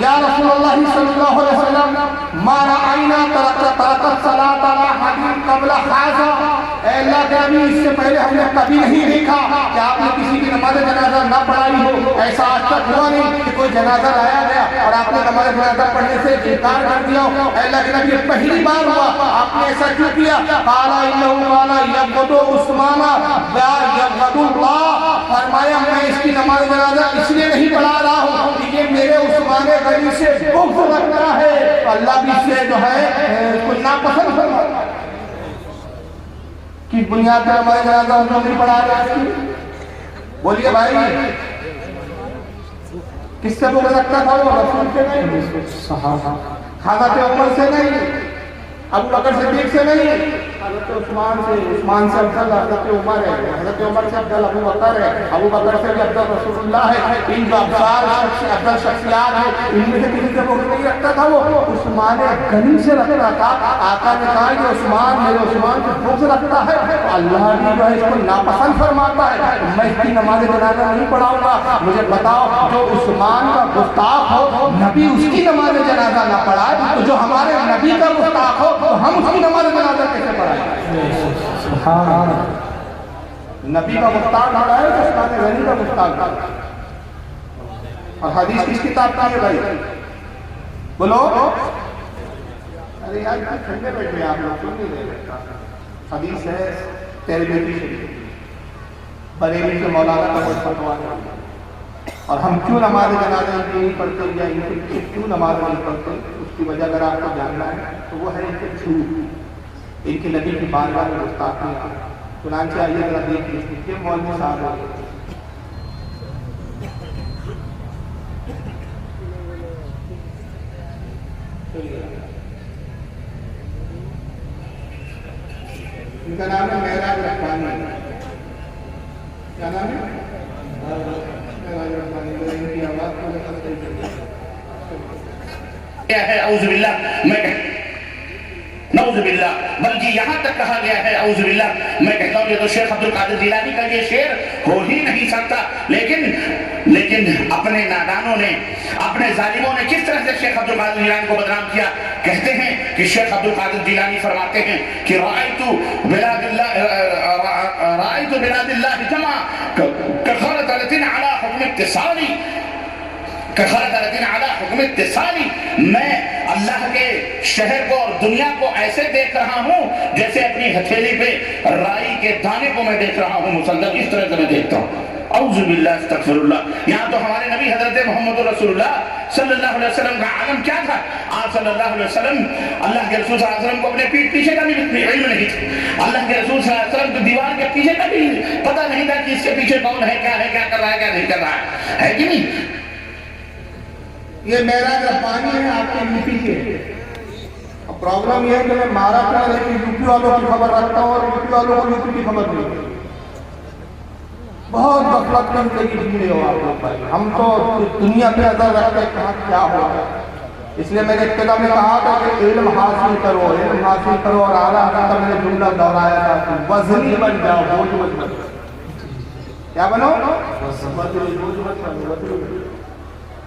یا رسول اللہ صلی اللہ علیہ وسلم ما رأینا ترکت صلاة علی حدیم قبل حاضا، اے اللہ کے نبی اس سے پہلے ہم نے کبھی نہیں دیکھا کہ آپ نے کسی کی نماز جنازہ نہ پڑھائی ہو، ایسا آج تک ہوا نہیں کہ کوئی جنازہ لایا گیا اور آپ نے نماز جنازہ پڑھنے سے انکار کر دیا ہو، اے اللہ کے نبی پہلی بار ہوا، آپ نے ایسا کیوں کیا؟ قال انہو قال یبغض عثمان یبغض اللہ، فرمایا میں اس کی نماز جنازہ اس لیے نہیں پڑھا رہا ہوں کہ یہ میرے عثمان غنی سے بغض رکھتا ہے، اللہ بھی سے جو ہے کچھ ناپسند فرماتا ہے۔ کس بنیاد پر ہمارے جنازہ ہم نہیں پڑھا رہے ہیں؟ بولیے بھائی، کس سے بغض رکھتا تھا وہ؟ رسول سے نہیں، صحابہ حضرت عمر سے نہیں، ابو بکر صدیق سے نہیں، حضرت عثمان سے افضل حضرت عمر ہے، حضرت عمر سے افضل ابو بکر ہے، ابو بکر سے بھی افضل رسول اللہ ہے، ان جو افضل شخصیات ہیں ان میں سے کسی سے بغض نہیں رکھتا تھا وہ، عثمان غنی سے رکھتا تھا۔ آقا نے کہا کہ عثمان میرے عثمان سے بغض رکھتا ہے تو اللہ بھی جو ہے اس کو ناپسند فرماتا ہے، میں اس کی نماز جنازہ نہیں پڑھاؤں گا۔ مجھے بتاؤ جو عثمان کا گستاخ ہو نبی اس کی نماز جنازہ نہ پڑھائے تو جو ہمارے نبی کا گستاخ ہو تو ہم اس کی نماز جنازہ کیسے پڑھائیں؟ نبی کا گستاخ پڑھائے تو عثمان غنی کا گستاخ پڑھائے۔ اور حدیث کس کتاب کا ہے بھائی؟ بولو ارے یار ٹھنڈے بیٹھے آپ لوگ سن نہیں رہے۔ حدیث ہے ترمذی شریف، بریلی کے مولانا کا کوئی فتویٰ ہے، اور ہم کیوں نماز جنازہ نہیں پڑھتے یا ان کے کیوں نماز نہیں پڑھتے اس کی وجہ اگر آپ کو جاننا ہے تو وہ ہے ان کے جھوٹ، ان کے نبی کی بارگاہ میں گستاخیاں۔ چنانچہ آئیے ذرا دیکھ لیجیے، یہ مولوی صاحب ہیں، ان کا نام ہے معراج ربانی۔ کیا نام ہے؟ معراج ربانی۔ ان کی آواز کو کیا ہے اعوذ باللہ، میں نعوذ باللہ، بلکہ یہاں تک کہا گیا ہے اعوذ باللہ، میں کہتا ہوں یہ تو شیخ عبد القادر جیلانی کا یہ شعر ہو ہی نہیں سکتا، لیکن اپنے نادانوں نے، اپنے ظالموں نے کس طرح سے شیخ عبد القادر جیلانی کو بدنام کیا۔ کہتے ہیں کہ شیخ عبد القادر جیلانی فرماتے ہیں کہ رأیت بلاد اللہ جمع کخردلۃ علی حکم اتصالی، حکم اتصالی، میں اللہ کے شہر کو اور دنیا کو ایسے دیکھ رہا ہوں جیسے اپنی ہتھیلی پہ رائی کے دانے کو میں دیکھ رہا ہوں، مسلسل اس طرح سے میں دیکھتا ہوں۔ اعوذ باللہ استغفر اللہ۔ یہاں تو ہمارے نبی حضرت محمد رسول اللہ صلی اللہ علیہ وسلم کا عالم کیا تھا؟ آپ صلی اللہ علیہ وسلم، اللہ کے رسول صلی اللہ علیہ وسلم کو اپنے پیٹ پیچھے کا بھی علم نہیں تھا، اللہ کے رسول صلی اللہ علیہ وسلم کو دیوار کے پیچھے کا بھی پتہ نہیں تھا کہ اس کے پیچھے کون ہے، کیا کر رہا ہے، کیا نہیں کر رہا ہے کہ نہیں؟ یہ معراج ربانی ہے آپ کے یو پی کے۔ اب پرابلم یہ ہے کہ میں مارا تھا لیکن یو پی والوں کی خبر رکھتا ہوں اور یو پی والوں کو یو پی کی خبر نہیں۔ بہت غفلت میں زندگی جی رہے ہو آپ لوگ بھائی، ہم تو دنیا کے نظر رکھتے کہاں کیا ہوا ہے۔ اس لیے میرے ابتدا میں کہا تھا کہ علم حاصل کرو اور اعلیٰ حضرت کا میں نے جملہ دہرایا تھا کہ وزنی بن جاؤ، بوجھ مت بنو۔ کیا بنو؟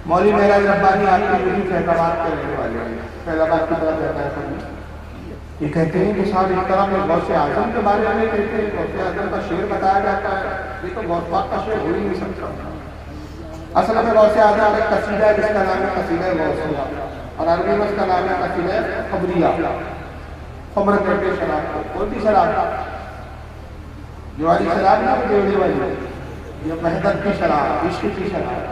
مولوی معراج ربانی آپ کے یوپی کے اعتبار کے رہنے والے ہیں، پہلا بات کی طرف رہتا ہے۔ یہ کہتے ہیں کہ صاحب اس طرح میں غوث اعظم کے بارے میں کہتے ہیں، غوث اعظم کا شعر بتایا جاتا ہے، یہ تو غوث پاک کا شعر ہو ہی نہیں سکتا۔ اصل میں غوث اعظم ایک قصیدہ ہے جس کا نام ہے قصیدہ غوثیہ، اور عربی میں اس کا نام ہے قصیدہ خبریہ۔ خمر کہتے ہیں شراب کو، کون سی شراب؟ جو والی شراب نا دیوڑی والی، یہ وحدت کی شراب، عشق کی شراب،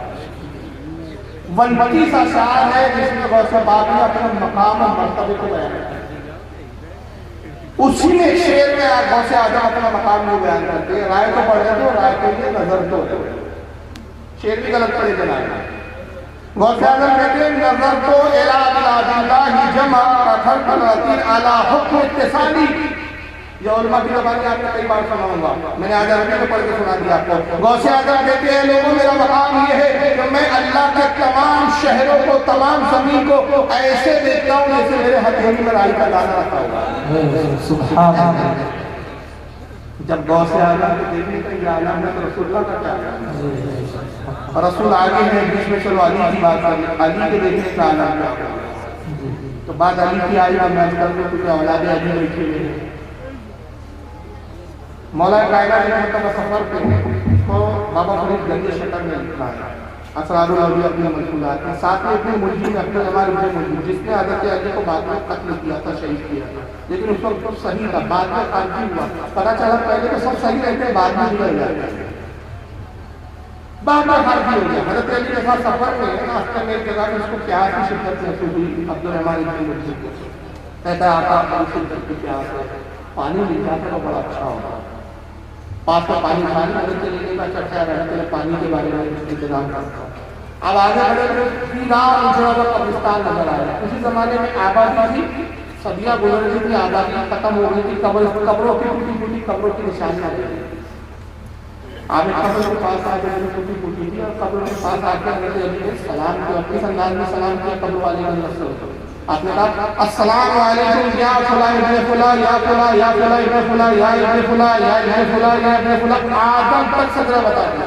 ونتی سا شعر ہے جس میں غوث پاک نے اپنے مقام اور مرتبے کو بیان کیا۔ اسی میں شعر میں غوث اعظم اپنا مقام کو بیان کرتے ہیں، رائے تو پڑھ رہے تو رائے کے لیے نظر تو شعر بھی غلط پڑے جناب۔ غوث اعظم کہتے ہیں نظر تو الی بلاد اللہ جمع کخردلۃ علی حکم اتصالی۔ یہ علماء کی زبانی آپ نے کئی بار سناؤں گا، میں نے آج عربی میں پڑھ کے سنا دیا آپ کو۔ غوث اعظم کہتے ہیں لوگوں میرا مقام یہ ہے کہ میں اللہ کے تمام شہروں کو، تمام زمین کو ایسے دیکھتا ہوں جیسے میرے ہتھیلی میں رائی کا دانہ رکھا ہوگا۔ سبحان اللہ۔ جب غوث اعظم کو دیکھنے کا یہ عالم ہے تو رسول اللہ کا کیا ہے؟ اور رسول آگے ہیں بیچ میں چلو علی کی بات کر لیں، علی کے دیکھنے کا عالم کیا ہوگا۔ تو بات علی کی آئی اور میں کر دوں کیونکہ اولاد علی بیٹھے ہوئے ہیں۔ مولا کائنات نے مرتبہ سفر پہ اس کو بابا فرید گنج شکر میں لکھا ہے اسرار الاولیاء اپنے منقولات میں، ساتھ میں ابن ملجم اپنے زمان ابن ملجم جس نے حضرت علی کو بعد میں قتل کیا تھا، شہید کیا تھا، لیکن اس وقت صحیح تھا، بعد میں خارجی ہوا، پتہ چلا پہلے تو سب صحیح رہتے ہیں، بعد میں بگڑ جاتے ہیں، بعد میں خارجی ہو گیا۔ حضرت علی کے ساتھ سفر میں راستے میں ایک جگہ میں اس کو پیاس کی شدت محسوس ہوئی، عبدالرحمن ابن ملجم کو کہتا ہے آقا بڑی شدت کی پیاس ہے، پانی مل جاتا تو بڑا اچھا ہوگا، پاس میں پانی کھانے حضرت علی کا چرچا رہتا ہے، پانی کے بارے میں انتظام کرتا ہے۔ اب آگے بڑے سیدھا اجڑا ہوا قبرستان نظر آیا، اسی زمانے میں آبادی تھی، صدیاں گزر رہی تھی، آبادی ختم ہو گئی تھی، قبروں کی ٹوٹی پھوٹی قبروں کی نشانیاں آ گئی۔ آپ قبر کے پاس آ گئے ٹوٹی پھوٹی تھی اور قبر کے پاس آ کے حضرت علی نے سلام کیا، اپنے انداز میں سلام کیا قبر والے کی طرف سے۔ آپ نے کہا السلام علیکم یا فلاں ابن فلاں یا فلاں یا فلاں ابن فلاں یا ابن فلاں یا ابن فلاں یا ابن فلاں، آدم تک صدرہ بتا دیا۔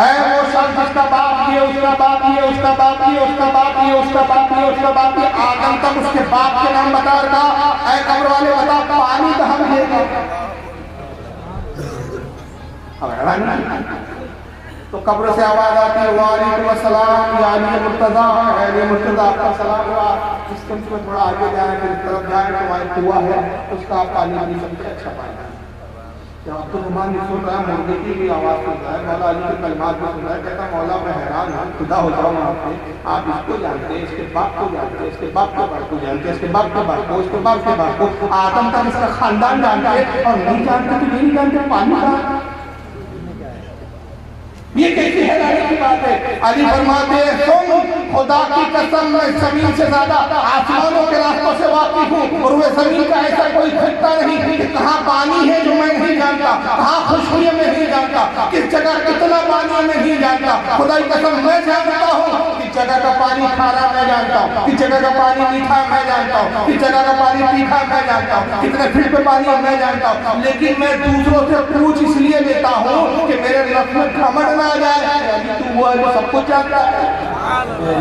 اے وہ شخص جس کا باپ یہ، اس کا باپ یہ، اس کا باپ یہ، اس کا باپ یہ، اس کا باپ یہ، اس کا باپ یہ، آدم تک اس کے باپ کے نام بتا رہا۔ اے قبر والے بتا پانی کہاں ملے گا؟ تو قبر سے آواز آتی ہے وعلیکم السلام یا علی مرتضیٰ، علی مرتضیٰ آپ کا سلام ہوا، اس سمت میں تھوڑا آگے جائیں پھر اس طرف جائیں تو ہمارے کنواں ہے اس کا آپ پانی پی سکتے، اچھا پانی۔ جب عبدالرحمن نے سن رہا ہے مردے کی بھی آواز سن رہا ہے، مولا علی کے کلمات میں سن رہا ہے، کہتا مولا میں حیران ہوں، خدا ہو جاؤں آپ سے، آپ اس کو جانتے ہیں، اس کے باپ کو جانتے ہیں، اس کے باپ کے باپ کو جانتے ہیں، اس کے باپ کے باپ کو، اس کے باپ کے باپ کو، آدم تک اس کا خاندان جانتے ہیں اور نہیں جانتے تو یہ نہیں جانتے پانی کا۔ یہ کیسی حیرانی کی بات ہے؟ علی فرماتے ہیں سن خدا کی قسم میں زمین سے زیادہ آسمانوں کے راستوں سے واقف ہوں، اور وہ زمین کا ایسا کوئی خطہ نہیں کہ کہاں پانی ہے جو میں نہیں جانتا، کہاں خشکی ہے میں نہیں جانتا، کس جگہ کتنا پانی ہے میں نہیں جانتا، خدا کی قسم میں جانتا ہوں کس جگہ کا پانی کھارا میں جانتا ہوں، کس جگہ کا پانی میٹھا میں جانتا ہوں، کس جگہ کا پانی تیکھا میں جانتا ہوں، کتنے فٹ پہ پانی ہے میں جانتا ہوں، لیکن میں دوسروں سے پوچھ اس لیے لیتا ہوں کہ میرے نفس میں گھمنڈ نہ آ جائے، تو وہ ہے جو سب کچھ جانتا ہے،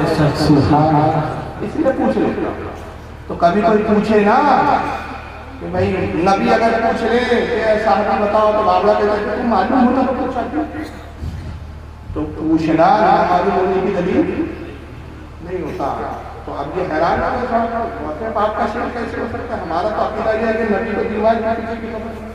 اس لیے پوچھ لیتا ہوں۔ تو کبھی کوئی پوچھے نا کہ بھائی نبی اگر پوچھ لے کہ صاحبی بتاؤ تو بابلا کہتا ہے تم معلوم ہوتا تو پوچھا کیوں؟ تو پوچھنا معلوم ہونے کی دلیل نہیں ہوتا۔ تو اب یہ حیران ہے کہ باپ کا شرک کیسے ہو سکتا ہے؟ ہمارا تو عقیدہ یہ ہے کہ نبی کو دیوار کے پیچھے کی خبر،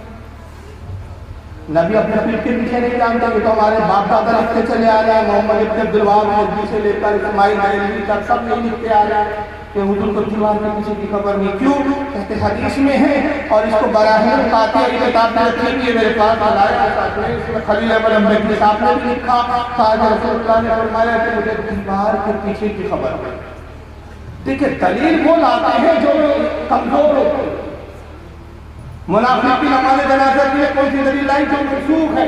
نبی اپنے پیٹ کے پیچھے نہیں جانتا، کہ تو ہمارے باپ دادا لکھتے چلے آ رہے ہیں، محمد ابن عبدالوہاب مجدی سے لے کر اسماعیل علیہ تک سب نہیں لکھتے آ رہے ہیں کہ حضور کو دیوار کے پیچھے کی خبر نہیں۔ کیوں؟ کہتے حدیث میں ہے اور اس کو براہین قاطعی کتاب میں رکھی ہوئی ہے، میرے پاس آیا ہے، اس میں خلیل احمد امبکی صاحب نے بھی لکھا، خواجہ رسول اللہ نے فرمایا کہ مجھے دیوار کے پیچھے کی خبر ہے۔ دیکھیں دلیل وہ لاتے ہیں جو کمزور ہوتے ہیں۔ منافق کی نماز جنازہ کے لیے کون سی دلیل لائی جو منسوخ ہے،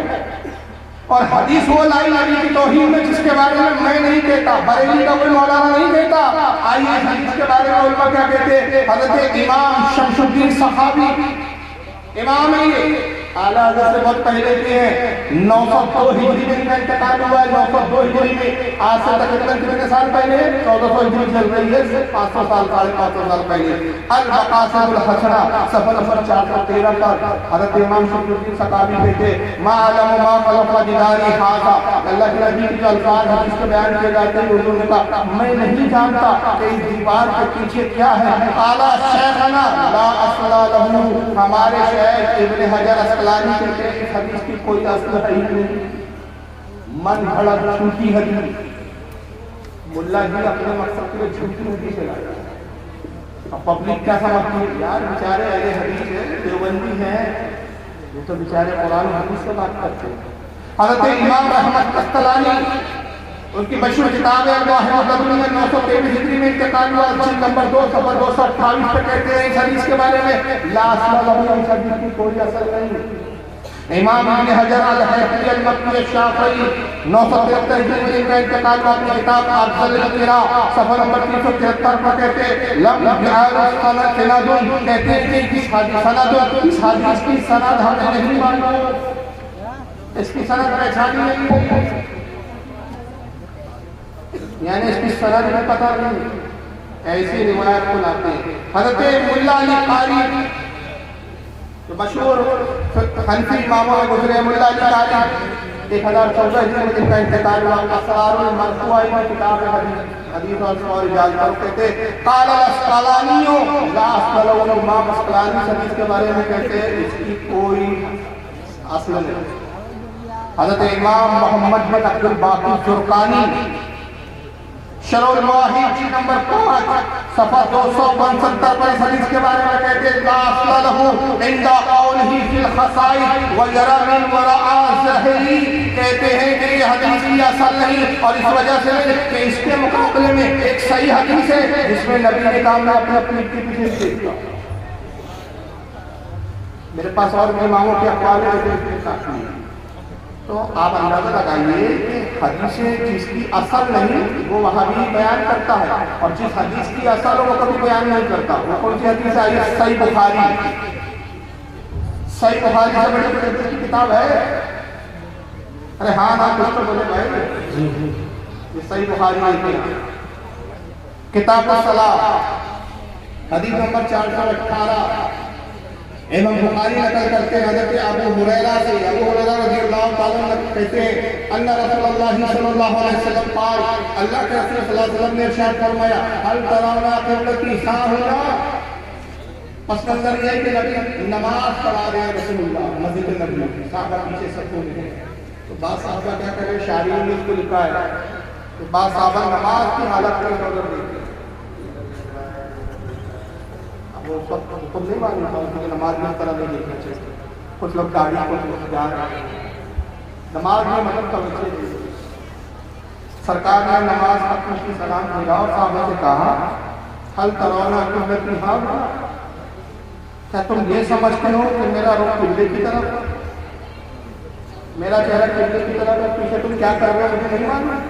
اور حدیث وہ لائی نبی کی توہین میں جس کے بارے میں نہیں کہتا، بریلی کا کوئی مولانا نہیں کہتا۔ آئیے حدیث کے بارے میں علماء کیا کہتے ہیں؟ حضرت امام شمس الدین صحابی امام ہے، اعلیٰ حضرت سے بہت پہلے کے ہیں، 902 ہجری میں ان کا انتقال ہوا ہے، 902 ہجری میں، آج سے تقریباً کتنے سال پہلے؟ 1400 ہجری چل رہی ہے، 500 سال 550 سال پہلے۔ المقاصد الحسنہ صفحہ نمبر 413 پر حضرت امام شمس الدین صحابی کہتے ما علم ما خلق جداری ھذا، اللہ کے نبی کے الفاظ حدیث کے بیان کیے جاتے ہیں، حضور نے کہا میں نہیں جانتا کہ اس دیوار کے پیچھے کیا ہے۔ اعلیٰ شیخنا لا اصل لہ، ہمارے شیخ ابن حجر اسقلانی کہتے ہیں اس حدیث کی کوئی اصل ہے ہی نہیں، من گھڑت جھوٹی حدیث، ملا جی اپنے مقصد کے لیے جھوٹی حدیث لائے۔ اب پبلک کیا سمجھتی ہے؟ یار بیچارے اہل حدیث ہیں، دیوبندی ہیں، یہ تو بیچارے قرآن و حدیث سے بات کرتے ہیں۔ حضرت امام رحمت اسقلانی ان کی مشہور کتاب ہے الواحد الدنیا 923 ہجری میں انتقال ہوا، جلد نمبر 2 صفحہ 228 پہ کہتے ہیں اس حدیث کے بارے میں لا اصل لہ، اس حدیث کی کوئی اصل نہیں۔ امام ابن حجر الحیثمی المکی الشافعی 973 ہجری میں انتقال ہوا، اپنی کتاب افضل القراء صفحہ نمبر 373 پر کہتے ہیں لم يعرف سند، کہتے ہیں کہ اس حدیث کی سند ہمیں نہیں معلوم۔ اس کی سند پہچانی نہیں ہے، یعنی اس کی سند میں پتہ نہیں، ایسی روایت کو لاتے ہیں۔ حضرت ملا علی قاری جو مشہور حنفی اماموں میں گزرے، ملا علی قاری 1014 ہجری میں جن کا انتقال ہوا، اسرار المرفوع میں کتاب حدیث اور رجال پڑھتے تھے۔ قال الاسقلانی لا اصل له، امام اسقلانی حدیث کے بارے میں کہتے ہیں اس کی کوئی اصل نہیں۔ حضرت امام محمد بن عبد الباقی زرقانی شرح المواہب نمبر 5 صفحہ 269 پر اس حدیث کے بارے میں کہتے ہیں لا اصل له عند قوله في الخصائص ويرى من وراء ظاہری، کہتے ہیں کہ یہ حدیث کی اصل نہیں، اور اس وجہ سے کہ اس کے مقابلے میں ایک صحیح حدیث ہے جس میں نبی نے کہا میں اپنے پیٹ کے پیچھے دیکھتا ہوں۔ میرے پاس اور اماموں کے اقوال ہیں، تو آپ اندازہ لگائیے کہ حدیثیں جس کی اصل نہیں وہ وہابی بیان کرتا ہے، اور جس حدیث کی اصل وہ کبھی بیان نہیں کرتا۔ وہ کون سی حدیث ہے؟ صحیح بخاری۔ صحیح بخاری سے بڑی بڑی کی کتاب ہے؟ ارے ہاں کچھ تو بولے بھائی، یہ صحیح بخاری ہے۔ کتاب الصلاۃ حدیث نمبر 418 امام بخاری نقل کرتے ہیں حضرت ابو ہریرہ سے، ابو ہریرہ رضی اللہ تعالیٰ عنہ کہتے ہیں ان رسول اللہ صلی اللہ علیہ وسلم قال، اللہ کے رسول صلی اللہ علیہ وسلم نے ارشاد فرمایا هل ترون قبلتی ها، پس منظر یہ ہے کہ نبی نماز پڑھا رہے ہیں رسول اللہ مسجد نبوی، صحابہ پیچھے سب کو نہیں، تو بعض صحابہ کیا کرے، شارحین نے اس کو لکھا ہے کہ بعض صحابہ نماز کی حالت میں نظر دیتے ہیں، وہ سب حکم نہیں مانتا ہوں کہ نماز میں اس طرح نہیں دیکھنا چاہیے۔ کچھ لوگ گاڑی کو جا رہے ہیں، نماز میں مطلب توجہ نہیں۔ سرکار نے نماز ختم کی، سلام بھیجا اور صحابہ سے کہا هل ترون قبلتی ها، کیا تم یہ سمجھتے ہو کہ میرا رخ قبلے کی طرف، میرا چہرہ قبلے کی طرف ہے؟ پیچھے تم کیا کر رہے ہو مجھے نہیں معلوم،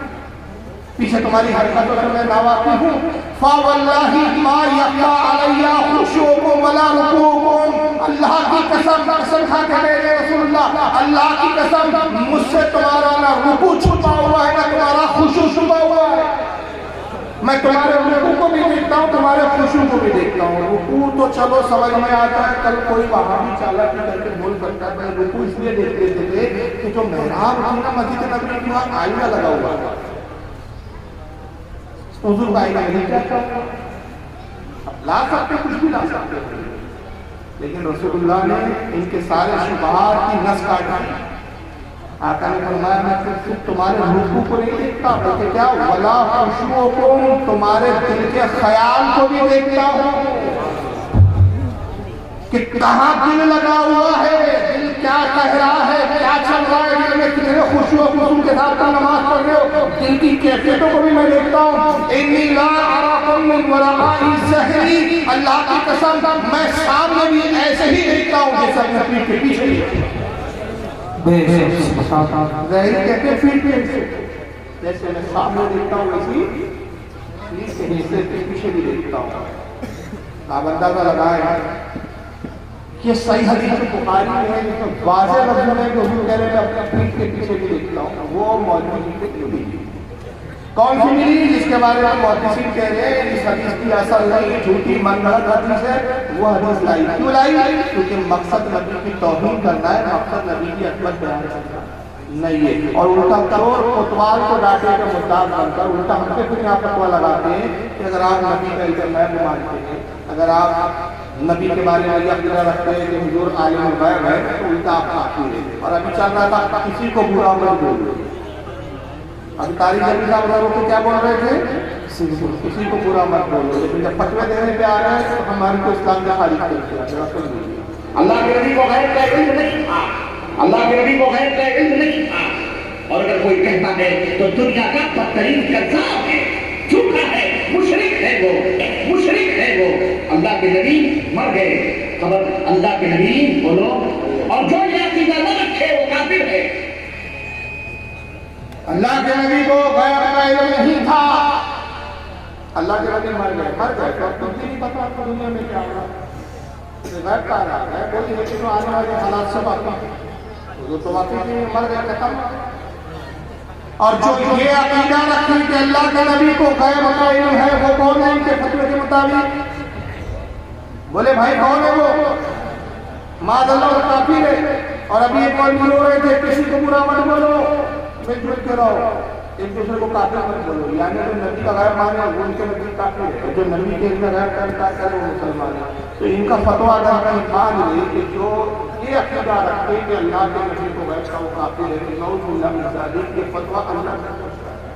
پیچھے تمہاری حرکتوں سے میں ناواقف ہوں۔ فَوَاللَّهِ مَا يَخْفَىٰ عَلَيَّ خُشُوعُكُمْ وَلَا رُكُوعُكُمْ، اللہ کی قسم کھا کے میرے رسول اللہ، اللہ کی قسم مجھ سے تمہارا نہ رکوع چھپا ہوا ہے نہ تمہارا خشوع چھپا ہوا ہے۔ میں تمہارے رکوع کو بھی دیکھتا ہوں، تمہارے خشوع کو بھی دیکھتا ہوں۔ رکوع تو چلو سمجھ میں آتا ہے، کل کوئی وہابی چالاکی کر کے بول سکتا ہے رکوع اس لیے دیکھ لیتے تھے کہ جو محراب تھی نا مسجد نبوی کی وہاں آئینہ لگا ہوا تھا، حضور کا آئینہ نہیں کہتا، لا سکتے کچھ بھی لا سکتے، لیکن رسول اللہ نے ان کے سارے شبہات کی نس کاٹی۔ آقا نے فرمایا میں صرف تمہارے رکوع کو نہیں دیکھتا بلکہ کیا ولا خشوعکم، تمہارے دل کے خیال کو بھی دیکھتا ہوں کہ کہاں دل لگا ہوا ہے، دل کیا کہہ رہا ہے، کیا چل رہا ہے دل میں، کتنے خشوع و خضوع کے ساتھ نماز پڑھ رہے ہو، دل کی کیفیتوں کو بھی میں دیکھتا ہوں۔ انی لا اراکم من وراء ظہری، اللہ کی قسم میں سامنے بھی ایسے ہی دیکھتا ہوں جیسے اپنے پیٹ کے پیچھے ہی۔ ظاہری کہتے ہیں پیٹ کے جیسے میں سامنے دیکھتا ہوں ویسی پیٹ کے حصے کے پیچھے بھی دیکھتا ہوں۔ آپ اندازہ لگائیں یہ صحیح حدیث بخاری میں ہے جس میں واضح لفظوں میں کہ حضور کہہ رہے ہیں اپنے پیٹ کے پیچھے بھی دیکھتا ہوں، وہ مولوی کی ملی کون سی ملی جس کے بارے میں محدثین کہہ رہے ہیں اس حدیث کی اصل نہیں، جھوٹی من گھڑت حدیث ہے، وہ حدیث لائی کیوں لائی؟ کیونکہ مقصد نبی کی توہین کرنا ہے، مقصد نبی کی عظمت بیان کرنا نہیں ہے، اور الٹا چور کوتوال کو ڈانٹے کا مدعا بن کر الٹا ہم پہ پھر یہاں فتویٰ لگاتے ہیں کہ اگر آپ نبی کا علم غیب مانتے ہیں، اگر آپ نبی کے بارے میں یہ عقیدہ رکھتے ہیں کہ حضور عالم الغیب ہے تو الٹا آپ کافر ہیں۔ اور ابھی چل رہا تھا کسی کو برا مت بولو، ابھی تاریخ نبی صاحب لوگوں کو کیا بول رہے تھے؟ کسی کو برا مت بولو، لیکن جب فتوے دینے پہ آ رہے ہیں تو ہماری کو اسلام سے خارج کرتے ہیں۔ اللہ کے نبی کو غیب کا علم نہیں تھا، اللہ کے نبی کو غیب کا علم نہیں تھا، اور اگر کوئی کہتا ہے تو دنیا کا بدترین کذاب ہے، جھوٹا ہے، مشرک ہے وہ، مشرک ہے وہ۔ اللہ کے نبی مر گئے، خبر اللہ کے نبی بولو، اور جو یہ عقیدہ نہ رکھے وہ کافر ہے۔ اللہ کے نبی کو غیب کا علم نہیں تھا، اللہ کے نبی مر گئے تو اب تم نہیں پتا آپ کو دنیا میں کیا ہو رہا ہے، غیب کا رہا ہے بولی لیکن آنے والے حالات سے واقف جو تو واقعی مر گئے ختم. اور جو یہ عقیدہ رکھیں کہ اللہ کے نبی کو غیب کا علم ہے وہ کون ہے ان کے فتوے کے مطابق؟ بولے بھائی کون ہے وہ؟ معاذ اللہ اور کافر ہے. اور ابھی ایک اور بھی رو رہے تھے کسی کو برا مت بولو مل جل کے رہو ایک دوسرے کو کافر مت بولو. یعنی جو نبی کا غیب مانے ان کے نبی کافر ہے, جو نبی کے علم غیب کا انکار کرے وہ مسلمان ہے. تو ان کا فتویٰ اگر ہمیں مان لے کہ جو یہ عقیدہ رکھتے کہ اللہ کے نبی کو غیب کا وہ کافر ہے تو نعوذ باللہ من ذالک یہ فتویٰ اللہ کا ہے.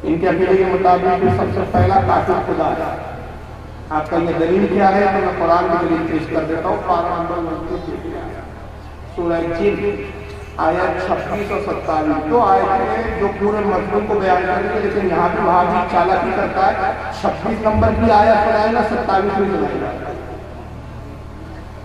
ان کے عقیدے کے مطابق سب سے پہلا کافر خدا ہے. آپ کا یہ دلیل کیا ہے تو میں قرآن کی دلیل پیش کر دیتا ہوں. پارہ نمبر سورہ جن آیت 26 اور 27 دو آیتیں ہیں جو پورے مضمون کو بیان کریں گے, لیکن یہاں بھی وہاں بھی چالاکی کرتا ہے. 26 نمبر کی آیت سنائے گا 27 میں سنائے گا,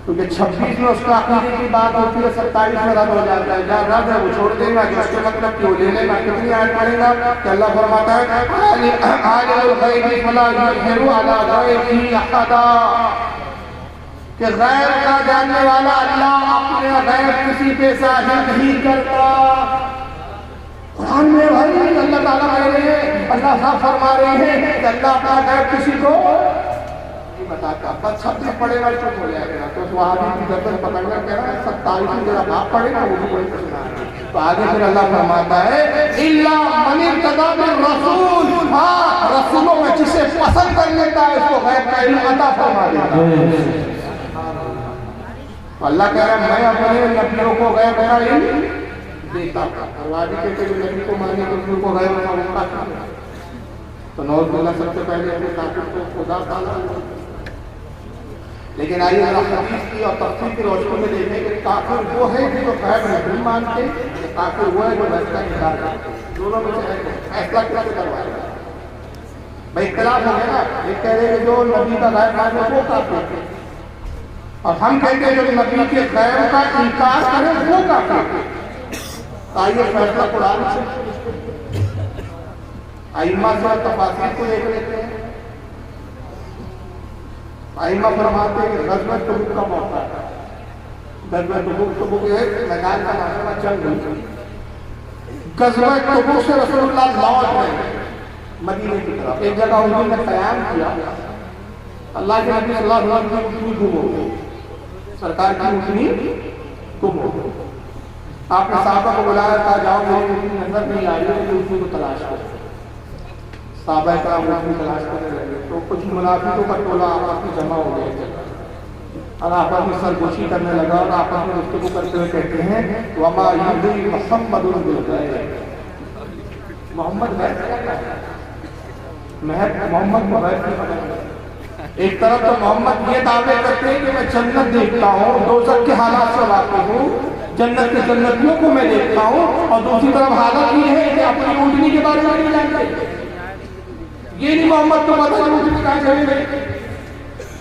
کیونکہ 26 میں اس کا عقیدے کی بات ہوتی ہے 27 میں رد ہو جاتا ہے. جہاں رد ہے وہ چھوڑ دے گا کہ اس کے مطلب کیوں لے لے گا. کتنی آیت پڑھے گا کہ اللہ فرماتا ہے عالم الغیب فلا یظہر علی غیبہ احدا, کہ غیب کا جاننے والا اللہ اپنے غیب کسی پہ ظاہر نہیں کرتا. قرآن میں بھائی اللہ تعالیٰ کہہ رہے ہیں, اللہ صاحب فرما رہے ہیں کہ اللہ اپنا غیب کسی کو نہیں بتاتا. بس 26 پڑھے گا چپ ہو جائے گا. تو وہابی کی گردن پکڑ کر کہہ رہا ہے 27 میرا باپ پڑھے گا وہ بھی کوئی سنا ہے. تو آگے پھر اللہ فرماتا ہے الا من ارتضی بالرسول, ہاں رسولوں میں جسے پسند کر لیتا ہے اس کو غیب کا علم عطا فرما دیتا ہے. اللہ کہہ رہا ہے میں اپنے نبیوں کو غیب کا علم دیتا ہوں. اور وادی کہتے ہیں نبی کو ماننے کے نبیوں کو غیب کا علم دیتا ہوں. تو نعوذ باللہ سب سے پہلے اپنے کافر کو خدا تعالیٰ. لیکن آئیے حدیث کی اور تفسیر کی روشنی میں دیکھیں کہ کافر وہ ہے جو غیب نہیں مانتے, کافر وہ ہے جو غیب کا انکار کرتے. دونوں میں سے فیصلہ کیسے کروائے گا بھائی؟ اختلاف ہو گیا نا. ایک کہہ رہے کہ جو نبی کا غیب مانے وہ کافر ہے, اور ہم کہتے ہیں جو نبی کے غیب کا انکار کریں وہ کافر ہے. آئیے فیصلہ قرآن سے ائمہ سے تفاسیر کو دیکھ لیتے ہیں. ائمہ فرماتے ہیں کہ غزوہ تبوک کا موقع ہے. غزوہ تبوک ایک میدان کا نام ہے جنگ. غزوہ تبوک سے رسول اللہ لوٹ گئے مدینے کی طرف. ایک جگہ انہوں نے قیام کیا. اللہ کے نبی صلی اللہ علیہ وسلم کی گم ہو گئی, سرکار کی اٹھنی گم ہو گئی. آپ نے صحابہ کو بلایا تھا جاؤ میری اٹھنی نظر نہیں آ رہی ہے کہ اٹھنی کو تلاش کرو. صحابہ کرام اٹھنی تلاش کرنے لگے تو کچھ منافقوں کا ٹولہ آپس میں جمع ہو گئے اور آپس میں سرگوشی کرنے لگا اور آپس میں گفتگو کرتے ہوئے کہتے ہیں وما یدری محمد بالغیب, محمد غیب محمد کو غیب کی خبر ہے. ایک طرف تو محمد یہ دعوے کرتے ہیں کہ میں جنت دیکھتا ہوں, دوزخ کے حالات سے واقف ہوں, جنت کے جنتیوں کو میں دیکھتا ہوں, اور دوسری طرف حالت یہ ہے کہ اپنی اونٹنی کے بارے میں نہیں جانتے. یہ نہیں محمد کو پتہ نہیں اونٹنی کہاں چلی گئی,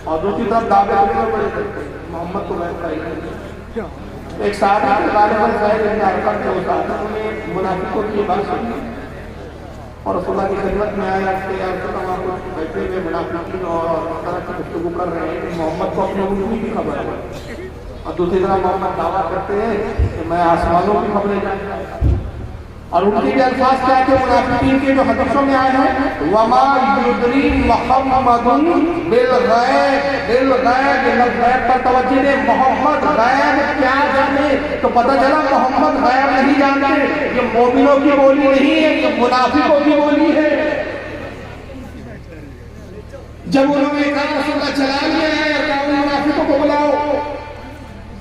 اور دوسری طرف دعوے کرنے پڑے کرتے محمد کو غیب کا علم. ایک صحابی کے بارے میں ظاہر ارقم کے استاد نے منافقوں کی بات سنی اور رسول اللہ کی خدمت میں آیا کہ آپ کو بیٹھے ہوئے منافقین اور اس طرح کی گفتگو کر رہے ہیں کہ محمد کو اپنے اونٹنی کی خبر ہے, اور دوسری طرف محمد دعویٰ کرتے ہیں کہ میں آسمانوں کی خبریں جانتا ہوں. اور ان کے الفاظ کیا کہ منافقین کے جو حدیثوں میں آئے ہیں وما یدری محمد بالغیب, بالغیب غیب پر توجہ دے, محمد غیب کیا جانے. تو پتہ چلا محمد غیب نہیں جانتے. یہ مومنوں کی بولی نہیں ہے, یہ منافقوں کی بولی ہے. جب انہوں نے کہا رسول اللہ چلا لیا ہے اور کہا منافقوں کو بلاؤ,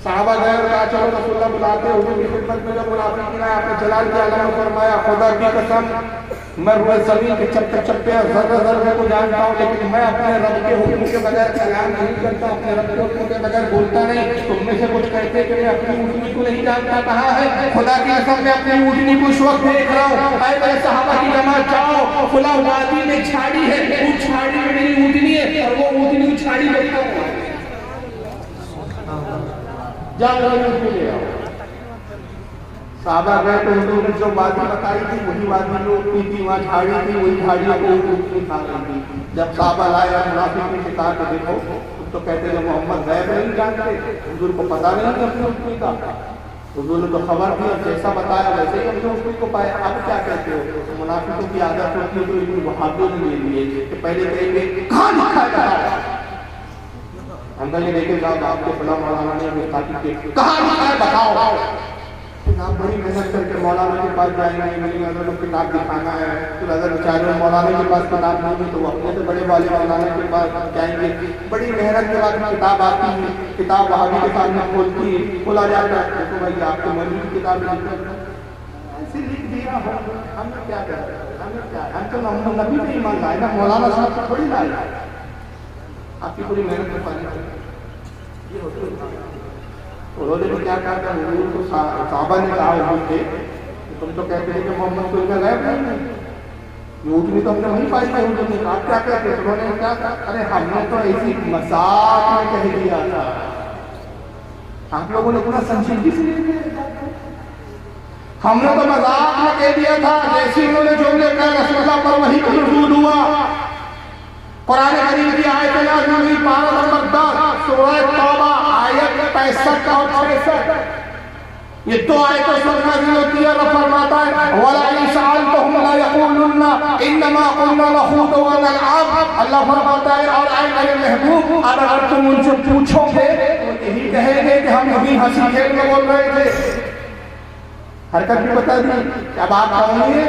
صحابہ گئے اور کہا چلو رسول اللہ بلاتے ہیں. حضور کی خدمت میں جب منافقین آئے آپ نے جلال کے عالم میں فرمایا خدا کی قسم میں روئے زمین کے چپے چپے اور ذرے ذرے کو جانتا ہوں, لیکن میں اپنے رب کے حکم کے بغیر کلام نہیں کرتا, اپنے رب کے حکم کے بغیر بولتا نہیں. تم میں سے کچھ کہتے کہ میں اپنی اونٹنی کو نہیں جانتا. کہا ہے خدا کی قسم میں اپنی اونٹنی کو اس وقت دیکھ رہا ہوں. اے میرے صحابہ کی جماعت جاؤ, فلاں وادی میں جھاڑی ہے, اس جھاڑی میں میری اونٹنی ہے اور وہ اونٹنی اس جھاڑی میں ہے. صحابہ گئے تو انہوں نے جو وادی بتائی تھی وہی وادی جو اٹھتی تھی، وہاں جھاڑی تھی، وہی جھاڑیوں کو اٹھتی کھا رہی تھی۔ جب صحابہ لائے اور منافق نے کہا کہ دیکھو تو کہتے ہیں محمد غیب نہیں جانتے، حضور کو پتہ نہیں کہ اپنی اٹھتی کا، حضور نے تو خبر دی اور جیسا بتایا ویسے ہی ہم نے اٹھتی کو پایا۔ اب کیا کہتے ہو؟ منافقوں کی عادت ہوتی ہے تو ابن وہابیوں نے لے لیے کہ پہلے کہیں گے کہاں لکھا ہے، ہم کہیں دیکھیں گا آپ کے فلاں مولانا نے کہاں لکھا ہے بتاؤ۔ آپ بڑی محنت کر کے مولانا کے پاس جائیں گے، ملیں گے تو کتاب دکھانا ہے، پھر اگر بیچارے مولانا کے پاس کتاب نہیں ہوئی تو وہ اپنے سے بڑے والے مولانا کے پاس جائیں گے، بڑی محنت کے بعد کتاب آتی ہے، کتاب وہابی کے سامنے کھولتی ہے، کھولا جاتا ہے، دیکھو بھائی آپ کے مولوی کی کتاب ایسے لکھ دیا ہو، ہم نے کیا کرا، ہم تو نبی پہ ایمان لائے نا، مولانا صاحب سے تھوڑی لائے، آپ کی پوری محنت میں پانی یہ ہوتی ہے۔ انہوں نے بھی کیا کہا کہ حضور کو صحابہ نے کہا حضور کے تم تو کہتے ہیں کہ محمد کوئی میں غیب نہیں ہے، یہ اٹھنی تو ہم نے وہیں پائی ہے۔ حضور نے کہا کیا کہتے ہیں؟ انہوں نے کیا کہا ارے ہم نے تو ایسی مذاق میں کہہ دیا تھا، آپ لوگوں نے اتنا سنجیدگی سے لے لیا، ہم نے تو مذاق میں کہہ دیا تھا۔ جیسے انہوں نے جملے کہا رسول اللہ پر وحی کا نزول ہوا، قرآن کریم کی آیت نازل ہوئی، پارہ نمبر 10 سورہ توبہ آیت 65 اور 66، یہ دو آیتوں سے نازل ہوتی ہے اور فرماتا ہے وَلَئِن سَأَلْتَهُمْ لَيَقُولُنَّ إِنَّمَا قُلْنَا نَخُوضُ وَنَلْعَبُ۔ اللہ فرماتا ہے اور اے میرے محبوب اگر تم ان سے پوچھو گے تو یہی کہیں گے کہ ہم ابھی ہنسی کھیل میں بول رہے تھے۔ حرکت بھی بتا دی کہ اب آپ کہوں گے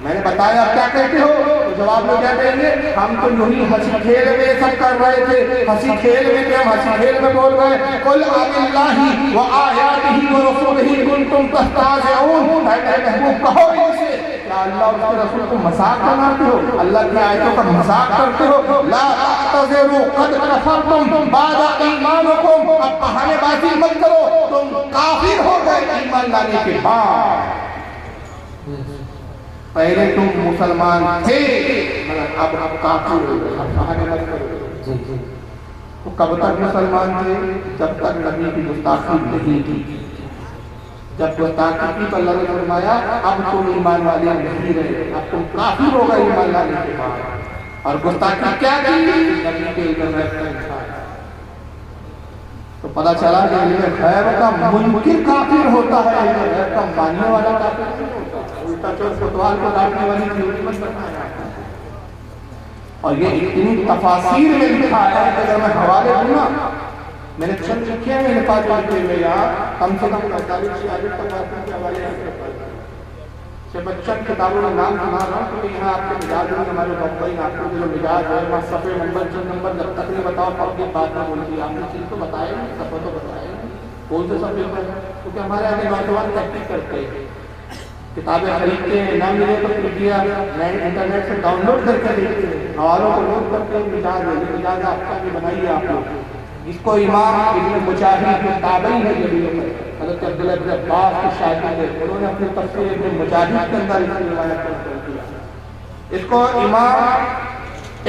میں نے بتایا کیا کہتے ہو، تو جواب میں کیا کہیں گے ہم تو یہی ہنسی کھیل میں سب کر رہے تھے، ہنسی کھیل میں کہ ہم ہنسی کھیل میں بول رہے ہیں۔ قُلْ أَبِاللَّهِ وَآيَاتِهِ وَرَسُولِهِ كُنْتُمْ تَسْتَهْزِئُونَ، اے میرے محبوب کہو ان سے کیا اللہ اور اس کے رسول کو مذاق بناتے ہو، اللہ کی آیتوں کا مذاق کرتے ہو؟ لا تعتذروا قد كفرتم بعد ایمانکم، اب بہانے بازی مت کرو، تم کافر ہو گئے ایمان لانے کے بعد، پہلے تم مسلمان تھے مگر اب کافر ہو گئے، اب بہانے مت کرو۔ تو کب تک مسلمان تھے؟ جب تک نبی کی گستاخی نہیں کی، جب گستاخی کی تو اللہ نے فرمایا اب تم ایمان والے نہیں رہے، اب تم کافر ہو گئے ایمان لانے کے بعد۔ اور گستاخی کیا کی؟ نبی کے انٹرنیٹ کا انکار۔ تو پتہ چلا کہ علم غیب کا منکر کافر ہوتا ہے، علم غیب کا ماننے والا کافر نہیں ہوتا۔ الٹا چور فتوال کو ڈالنے والی تھیوری مت بنایا۔ اور یہ اتنی تفاسیر میں لکھا ہے کہ اگر میں حوالے دوں نا، میں نے چند لکھے ہیں میرے پاس لکھے ہوئے یہاں کم سے کم 45-46 تفاسیر کے حوالے سے بچن کتابوں میں نام سنا رہا ہوں کیونکہ یہاں آپ کے مزاج میں ہمارے بھائی آپ کے جو مزاج ہے وہاں صفحے نمبر چند نمبر جب تک نہیں بتاؤ پبلک بات میں بولتی ہے، آپ نے چیز تو بتائے صفحہ تو بتائے کون سے صفحے پر، کیونکہ ہمارے آگے نوجوان تحقیق کرتے ہیں، کتابیں خریدتے ہیں، نہ ملے تو پھر دیا انٹرنیٹ سے ڈاؤن لوڈ کر کے دیکھتے ہیں، حوالوں کو لوڈ کرتے ہیں، مزاج آپ کا بھی بنائیے آپ لوگ، جس کو امام ابن مجاہد میں تابعی ہے جلیل پر حضرت عبداللہ بن عباس کی شاگرد ہے، انہوں نے اپنی تفسیر ابن مجاہد کے اندر اس کی روایت نقل کیا۔ اس کو امام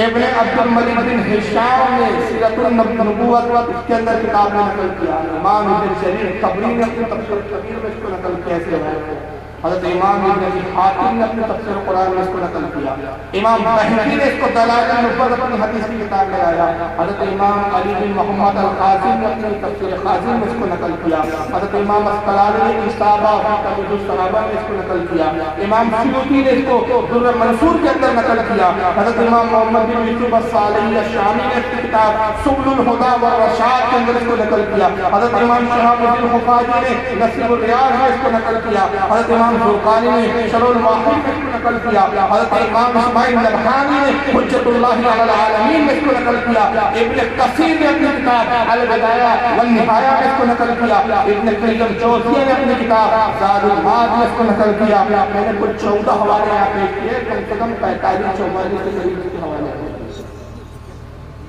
ابن عبد الملک بن ہشام نے سیرت النبوت اس کے اندر کتاب میں نقل کیا، امام ابن جریر طبری نے اپنی تفسیر کبیر میں اس کو نقل کیا، اس روایت کو حضرت امام ابن ابی حاتم نے اپنے تفسیر قرآن میں اس کو نقل کیا، امام بہقی نے اس کو دلائل النبوت اپنی حدیث کی کتاب میں لایا، حضرت امام علی بن محمد القاسم نے اپنی تفسیر قاسم میں اس کو نقل کیا، حضرت امام اسقلانی نے اصابہ فی تمہید الصحابہ میں اس کو نقل کیا، امام سیوطی نے اس کو در منصور کے اندر نقل کیا، حضرت امام محمد بن یوسف الصالحی الشامی نے اپنی کتاب سبل الہدی والرشاد کے اندر اس کو نقل کیا، حضرت امام شہاب الدین حفاظی نے نصیب الریاض میں اس کو نقل کیا، حضرت امام زرقانی نے شرح المحقق میں اس کو نقل کیا، حضرت امام اسماعیل نبہانی نے حجت اللہ علی العالمین میں اس کو نقل کیا، ابن کثیر نے اپنی کتاب البدایہ والنہایہ میں اس کو نقل کیا، ابن قیم جوزیہ نے اپنی کتاب زاد المعاد میں اس کو نقل کیا۔ میں نے کچھ 14 حوالے یہاں پیش کیے، کم سے کم 45-44 کے قریب کے حوالے ہیں۔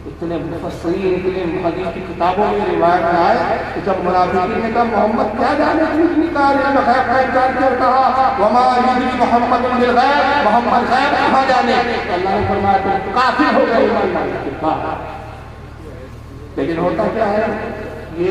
اتنے مفسرین اتنے حدیث کی کتابوں میں روایت میں آئے کہ جب منافقین نے کہا محمد کیا جانے کچھ نہیں کہا، غیب کا انکار کیا، کہا وما یدری محمد بالغیب، محمد غیب کہاں جانے، اللہ نے فرمایا تم کافر ہو گئے ایمان لانے کے بعد۔ لیکن ہوتا کیا ہے، یہ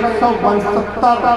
172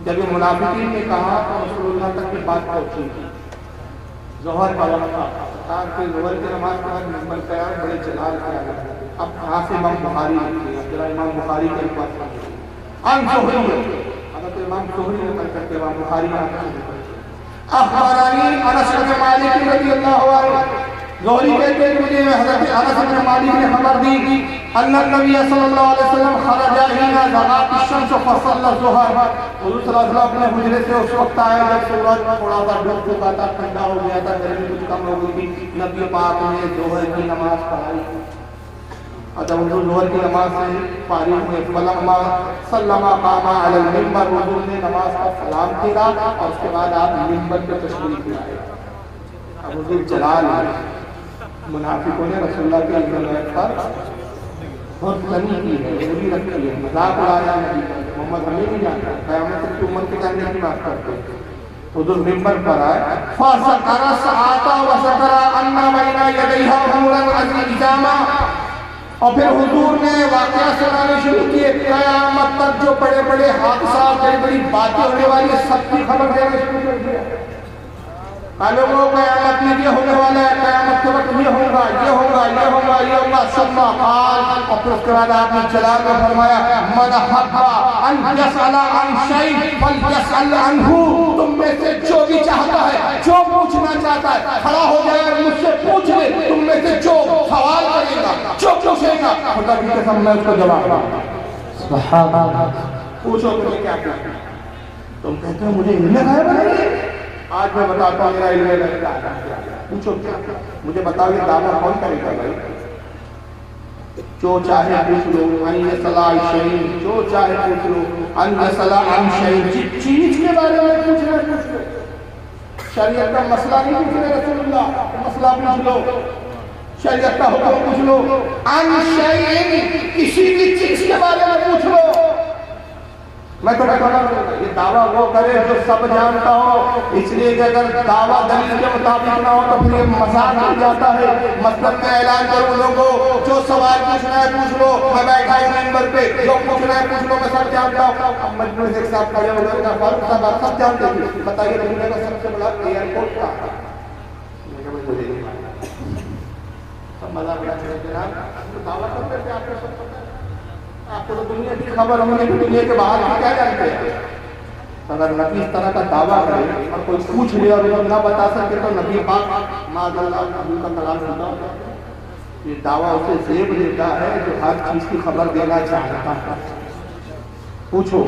جب یہ منافقین نے کہا تو رسول اللہ تک کی بات پہنچی ظہر کا وقت تھا کہ ظہر کی نماز کے بعد ممبر قیام بڑے جلال کے آگے اب کہاں سے امام بخاری لکھتے ہیں ذرا امام بخاری کے پاس ان زہری حضرت امام زہری نے کر کے امام بخاری اخبارانی انس بن مالک رضی اللہ عنہ زہری کہتے ہیں کہ مجھے حضرت انس بن مالک نے خبر دی ان النبی صلی اللہ علیہ وسلم خرج حين زغت الشمس فصلى الظهر حضور صلی اللہ علیہ وسلم اپنے حجرے سے اس وقت آئے جب سورج تھوڑا سا ڈوب چکا تھا ٹھنڈا ہو گیا تھا گرمی کچھ کم ہو گئی تھی نبی پاک نے ظہر کی نماز پڑھائی اور جب حضور ظہر کی نماز سے فارغ ہوئے فلما سلم قام علی المنبر حضور نے نماز کا سلام کیا اور اس کے بعد آپ منبر پہ تشریف لائے اب حضور جلال منافقوں نے رسول اللہ کے بیت پر بہت تنی کی ہے بری رکھی ہے مذاق اڑایا نبی کا محمد ہمیں نہیں جانتا قیامت کی امت کے جاننے کی بات کرتے حضور منبر پر آئے فذکر الساعۃ وذکر ان بین یدیھا امورا عظیما اور پھر حضور نے واقعہ سنانے شروع کیے قیامت تک جو بڑے بڑے حادثات بڑی بڑی باتیں ہونے والی سب کی خبر دینا شروع کر دیا لوگوں قیامت میں یہ ہونے والا ہے قیامت کے وقت یہ ہوگا یہ ہوگا یہ ہوگا یہ ہوگا ثم قال اور پھر اس کے بعد آپ نے جلال میں فرمایا من حب ان يسأل عن شيء فليسأل عنه تم میں سے جو بھی چاہتا ہے جو پوچھنا چاہتا ہے کھڑا ہو جائے اور مجھ سے پوچھ لے تم میں سے جو سوال کرے گا جو پوچھے گا خدا کی قسم میں اس کو جواب دوں گا سبحان اللہ پوچھو تمہیں کیا کیا تم کہتے ہو مجھے علم غیب نہیں آج میں بتاتا ہوں میرا علم غیب کیا پوچھو کیا مجھے بتاؤ یہ دعویٰ کون کرے گا بھائی جو چاہے پوچھ لو ان یسأل عن شیء جو چاہے پوچھ لو ان یسأل عن شیء جس چیز کے بارے میں پوچھنا ہے پوچھ لو شریعت کا مسئلہ نہیں پوچھ رہے رسول اللہ مسئلہ پوچھ لو شریعت کا حکم پوچھ لو عن شیء کسی بھی چیز کے بارے میں پوچھ لو میں تو کہتا ہوں یہ دعویٰ وہ کرے جو سب جانتا ہو اس لیے کہ اگر دعویٰ دلیل کے مطابق نہ ہو تو پھر یہ مذاق ہو جاتا ہے مثلاً میں اعلان کروں لوگوں جو سوال پوچھنا ہے پوچھ لو میں بیٹھا ہوں ممبر پہ جو پوچھنا ہے پوچھ لو میں سب جانتا ہوں اب مجموعے سے ایک صاحب کھڑے ہو گئے کہا فاروق صاحب آپ سب جانتے ہیں بتائیے دنیا کا سب سے بڑا ایئرپورٹ کہاں ہے میں کہا مجھے نہیں سب مذاق کرتے ہیں جناب دعویٰ کرتے ہیں آپ کو سب پتہ ہے آپ کو تو دنیا کی خبر ہونے کی دنیا کے باہر کی کیا جانتے ہیں اگر نبی اس طرح کا دعویٰ کرے اور کوئی پوچھ لے اور نہ بتا سکے تو نبی پاک معاذ اللہ نبی کا کلام ہوتا ہے یہ دعویٰ اسے زیب دیتا ہے جو ہر چیز کی خبر دینا چاہتا ہے پوچھو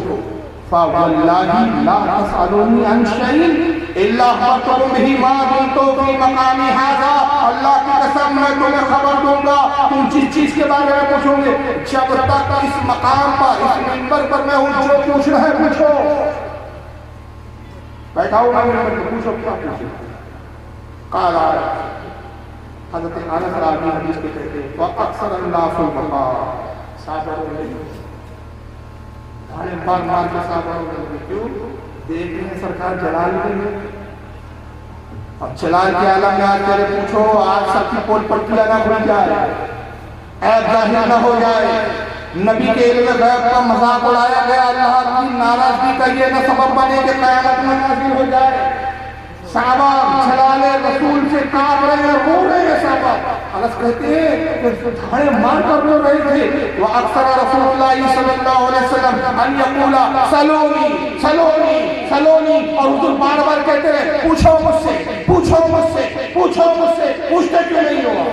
فَوَاللَّهِ لَا تَسْأَلُونِي عَنْ شَيْءٍ إِلَّا أَخْبَرْتُكُم بِهِ مَا دُمْتُ فِي مَقَامِ هَٰذَا اللہ کی قسم میں تمہیں خبر دوں گا تم جس چیز کے بارے میں پوچھو گے جب تک اس مقام پر اس منبر پر میں ہوں جو پوچھنا ہے پوچھو بیٹھا ہوں میں منبر پر پوچھو کیا پوچھو قال حضرت انس راوی حدیث کے کہتے ہیں وَأَكْثَرَ النَّاسُ الْبَقَاءَ صحابہ نے بڑے بار بار کے صحابہ کیوں دیکھ رہے ہیں سرکار جلال میں اب جلال کے عالم میں آج کرے پوچھو آج سب کی پول پٹیاں نہ بھول جائے عیب ظاہر نہ ہو جائے نبی کے علم غیب کا مذاق اڑایا گیا اللہ کی ناراضگی کا یہ نہ سبب بنے کہ قیامت میں نازل ہو جائے صحابہ جلال رسول سے کاپ رہے ہیں رو رہے ہیں صحابہ انس کہتے ہیں کہ دھاڑے مار کر رو رہے تھے وَأَكْثَرَ رَسُولُ اللَّهِ صلی اللہ علیہ وسلم ان يقول سلونی سلونی سلونی اور حضور بار بار کہتے ہیں پوچھو مجھ سے پوچھو مجھ سے پوچھو مجھ سے پوچھتے کیوں نہیں ہو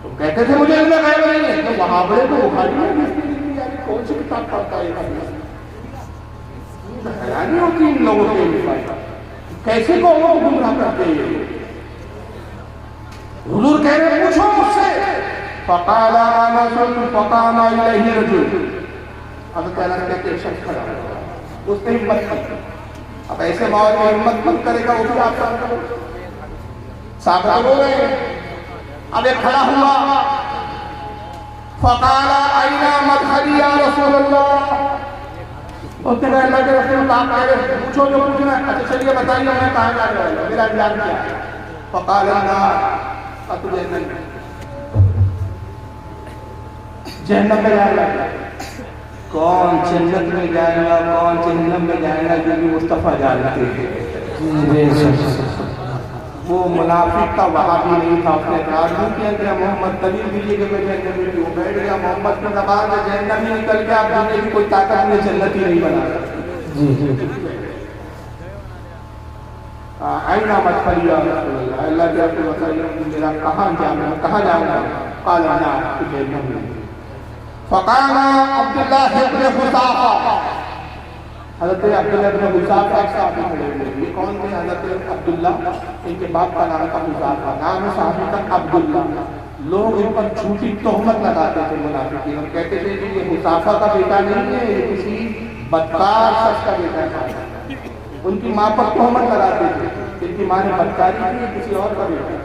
تم کہتے تھے مجھے علم غیب نہیں ہے تو وہاں بڑے تو بخاری میں کون سی کتاب پڑھتا ہے حیرانی ہوتی ان لوگوں کے لیے کیسے قوموں کو گمراہ کرتے ہیں حضور کہہ رہے پوچھو مجھ سے فقال انس فقام الیہ رجل حضرت انس کہتے ہیں شخص کھڑا ہوا اس نے ہمت کی اب ایسے موقع میں ہمت مت کرے گا وہ بھی آپ کا صحابہ بول رہے ہیں اب ایک کھڑا ہوا فقال این مدخلی یا رسول اللہ اس نے کہا اللہ کے رسول آپ کہہ رہے پوچھو جو پوچھنا ہے اچھا چلیے بتائیے میں کہاں جا رہا ہوں میرا انجام کیا ہے فقال اللہ تجھے جہنم میں جا رہا ہے کون جنت میں جائے گا کون جہنم میں جائے گا جو بھی مصطفیٰ جانتے ہیں۔ وہ منافق کا وہابی نہیں تھا، اس نے اعتراض نہیں کیا کہ محمد طویل دیجیے کہ میں جہنم میں کیوں بیٹھ گیا، محمد کو دبا کے جہنم ہی نکل کے آپ دنیا کی کوئی طاقت میں جنت ہی نہیں بنا۔ آئینہ مدخلی یا رسول اللہ، اللہ کے رسول وسلم میرا کہاں جانا کہاں جانا؟ قال انا جہنم میں۔ فقام عبداللہ ابن حذافہ، حضرت عبداللہ ابن حذافہ ایک صحابی کھڑے ہوئے، یہ کون تھے؟ حضرت عبداللہ، ان کے باپ کا نام تھا حذافہ، نام ہے صحابی کا عبداللہ۔ لوگ ان پر جھوٹی تہمت لگاتے تھے منافقین، اور کہتے تھے کہ یہ حذافہ کا بیٹا نہیں ہے، یہ کسی بدکار شخص کا بیٹا ہے۔ ان کی ماں پر تہمت لگاتے تھے، ان کی ماں نے بدکاری کی، کسی اور کا بیٹا۔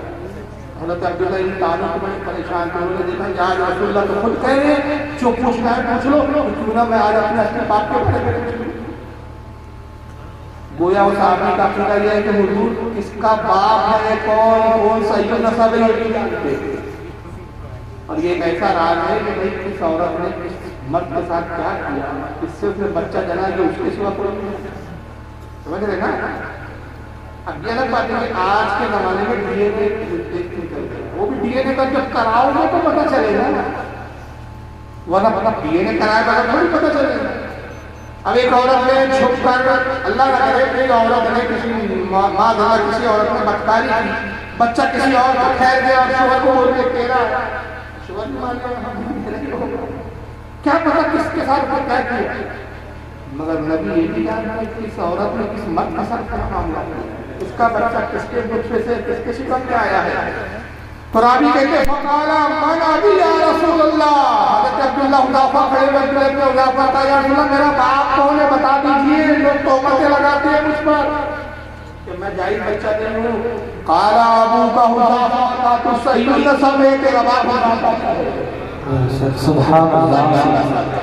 حضرت عبداللہ ان تعلق میں بڑے پریشان تھے، انہوں نے دیکھا یا رسول اللہ تو خود کہہ رہے ہیں، جو پوچھنا ہے پوچھ لو، کیوں نہ میں آج اپنے اصلی باپ کے بارے میں پوچھ لوں۔ گویا وہ صحابی کا عقیدہ یہ ہے کہ حضور کس کا باپ ہے، کون صحیح نسب ہے یہ نہیں جانتے، اور یہ ایک ایسا راز ہے کہ بھائی کس عورت نے کس مرد کے ساتھ کیا کیا، اس سے اسے بچہ جنا جو اس کے سوا کوئی نہیں، سمجھ رہے نا؟ اب یہ الگ بات ہے کہ آج کے زمانے میں ڈی این اے وہ بھی ڈی این اے کا جب کراؤ گے تو پتہ چلے گا، ورنہ ڈی این اے کرائے بغیر تھوڑی پتہ چلے گا۔ اب ایک عورت نے چھپ کر، اللہ نہ کرے ایک عورت نے کسی ماں ذرا کسی عورت نے بدکاری کی، بچہ کسی اور کو ٹھہر گیا اور شوہر کو بول کے تیرا شوہر بھی مان گیا، کیا پتہ کس کے ساتھ کیا کیا، مگر نبی یہ بھی جانتا ہے کہ اس عورت نے کس مرد کے ساتھ کیا معاملہ کیا، اس کا بچہ کس کے نطفے سے کس کے شکم میں آیا ہے۔ تو راوی کہتے ہیں فقالا من ابی یا رسول اللہ، حضرت عبداللہ حذافہ کھڑے ہوئے تھے، حذافہ کہا یا رسول اللہ میرا باپ کون ہے بتا دیجئے، لوگ تہمتیں لگاتے ہیں مجھ پر کہ میں جائز بچہ دے ہوں۔ قال ابوک حذافہ کا تو صحیح نسب ہے، تیرا باپ حذافہ ہے۔ سبحان اللہ۔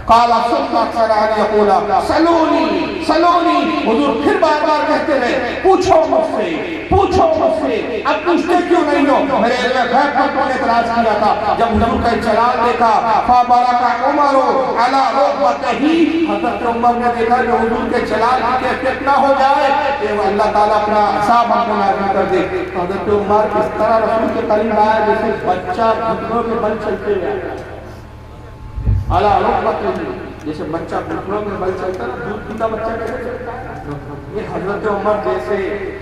قال ثم اكثر ان يقول سلوني سلوني، حضور پھر بار بار کہتے رہے پوچھو مجھ سے پوچھو مجھ سے، اب پوچھتے کیوں نہیں ہو؟ میرے علم غیب پر تو نے اعتراض کیا تھا، جب حضور کا جلال دیکھا فبارک عمر علی ركبتہ، حضرت عمر نے دیکھا کہ حضور کے جلال کی کیفیت نہ ہو جائے کہ اللہ تعالیٰ اپنا حساب ہم کو معلوم کر دے، حضرت عمر اس طرح رسول کے قریب آیا جیسے بچہ گھٹنوں کے بل چلتے ہوئے اعلیٰ رکبتہ، جیسے بچہ گھٹنوں میں بل چلتا ہے، دودھ پیتا بچہ کیسے چلتا ہے، یہ حضرت عمر جیسے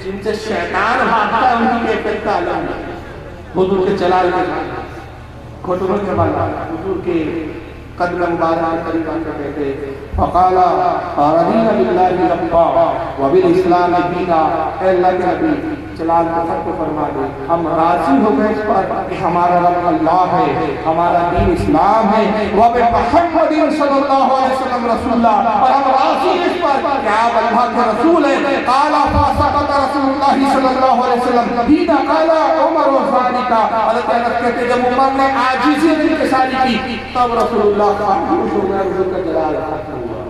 جن سے شیطان بھاگتا ہے ان کی کیفیت کا عالم ہے۔ حضور کے جلال کے گھٹنوں کے بل، حضور کے قدم مبارک کے قریب آ کر کہتے فقال رضینا باللہ ربا وبالاسلام دینا، اے اللہ کے نبی جلال کو سب کو فرما دے ہم راضی ہو گئے اس پر کہ ہمارا رب اللہ ہے، ہمارا دین اسلام ہے، وبمحمد صلی اللہ علیہ وسلم رسول اللہ، اور ہم راضی اس پر کہ آپ اللہ کے رسول ہیں۔ قال فسقط رسول اللہ صلی اللہ علیہ وسلم حين قال عمر ذلك، حضرت انس کہتے ہیں جب عمر نے عاجزی کی انکساری کی تب رسول اللہ خاموش ہو گئے، حضور کا جلال ختم ہوا۔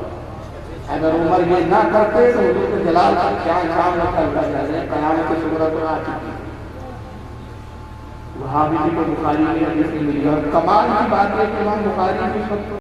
اگر عمر یہ نہ کرتے تو حضور کے جلال کا کیا انجام ہوتا ہے، قیامت صغریٰ تو آ چکی۔ وہابی کو بخاری کی حدیث ملی، اور کمال کی بات ہے کہ امام بخاری کی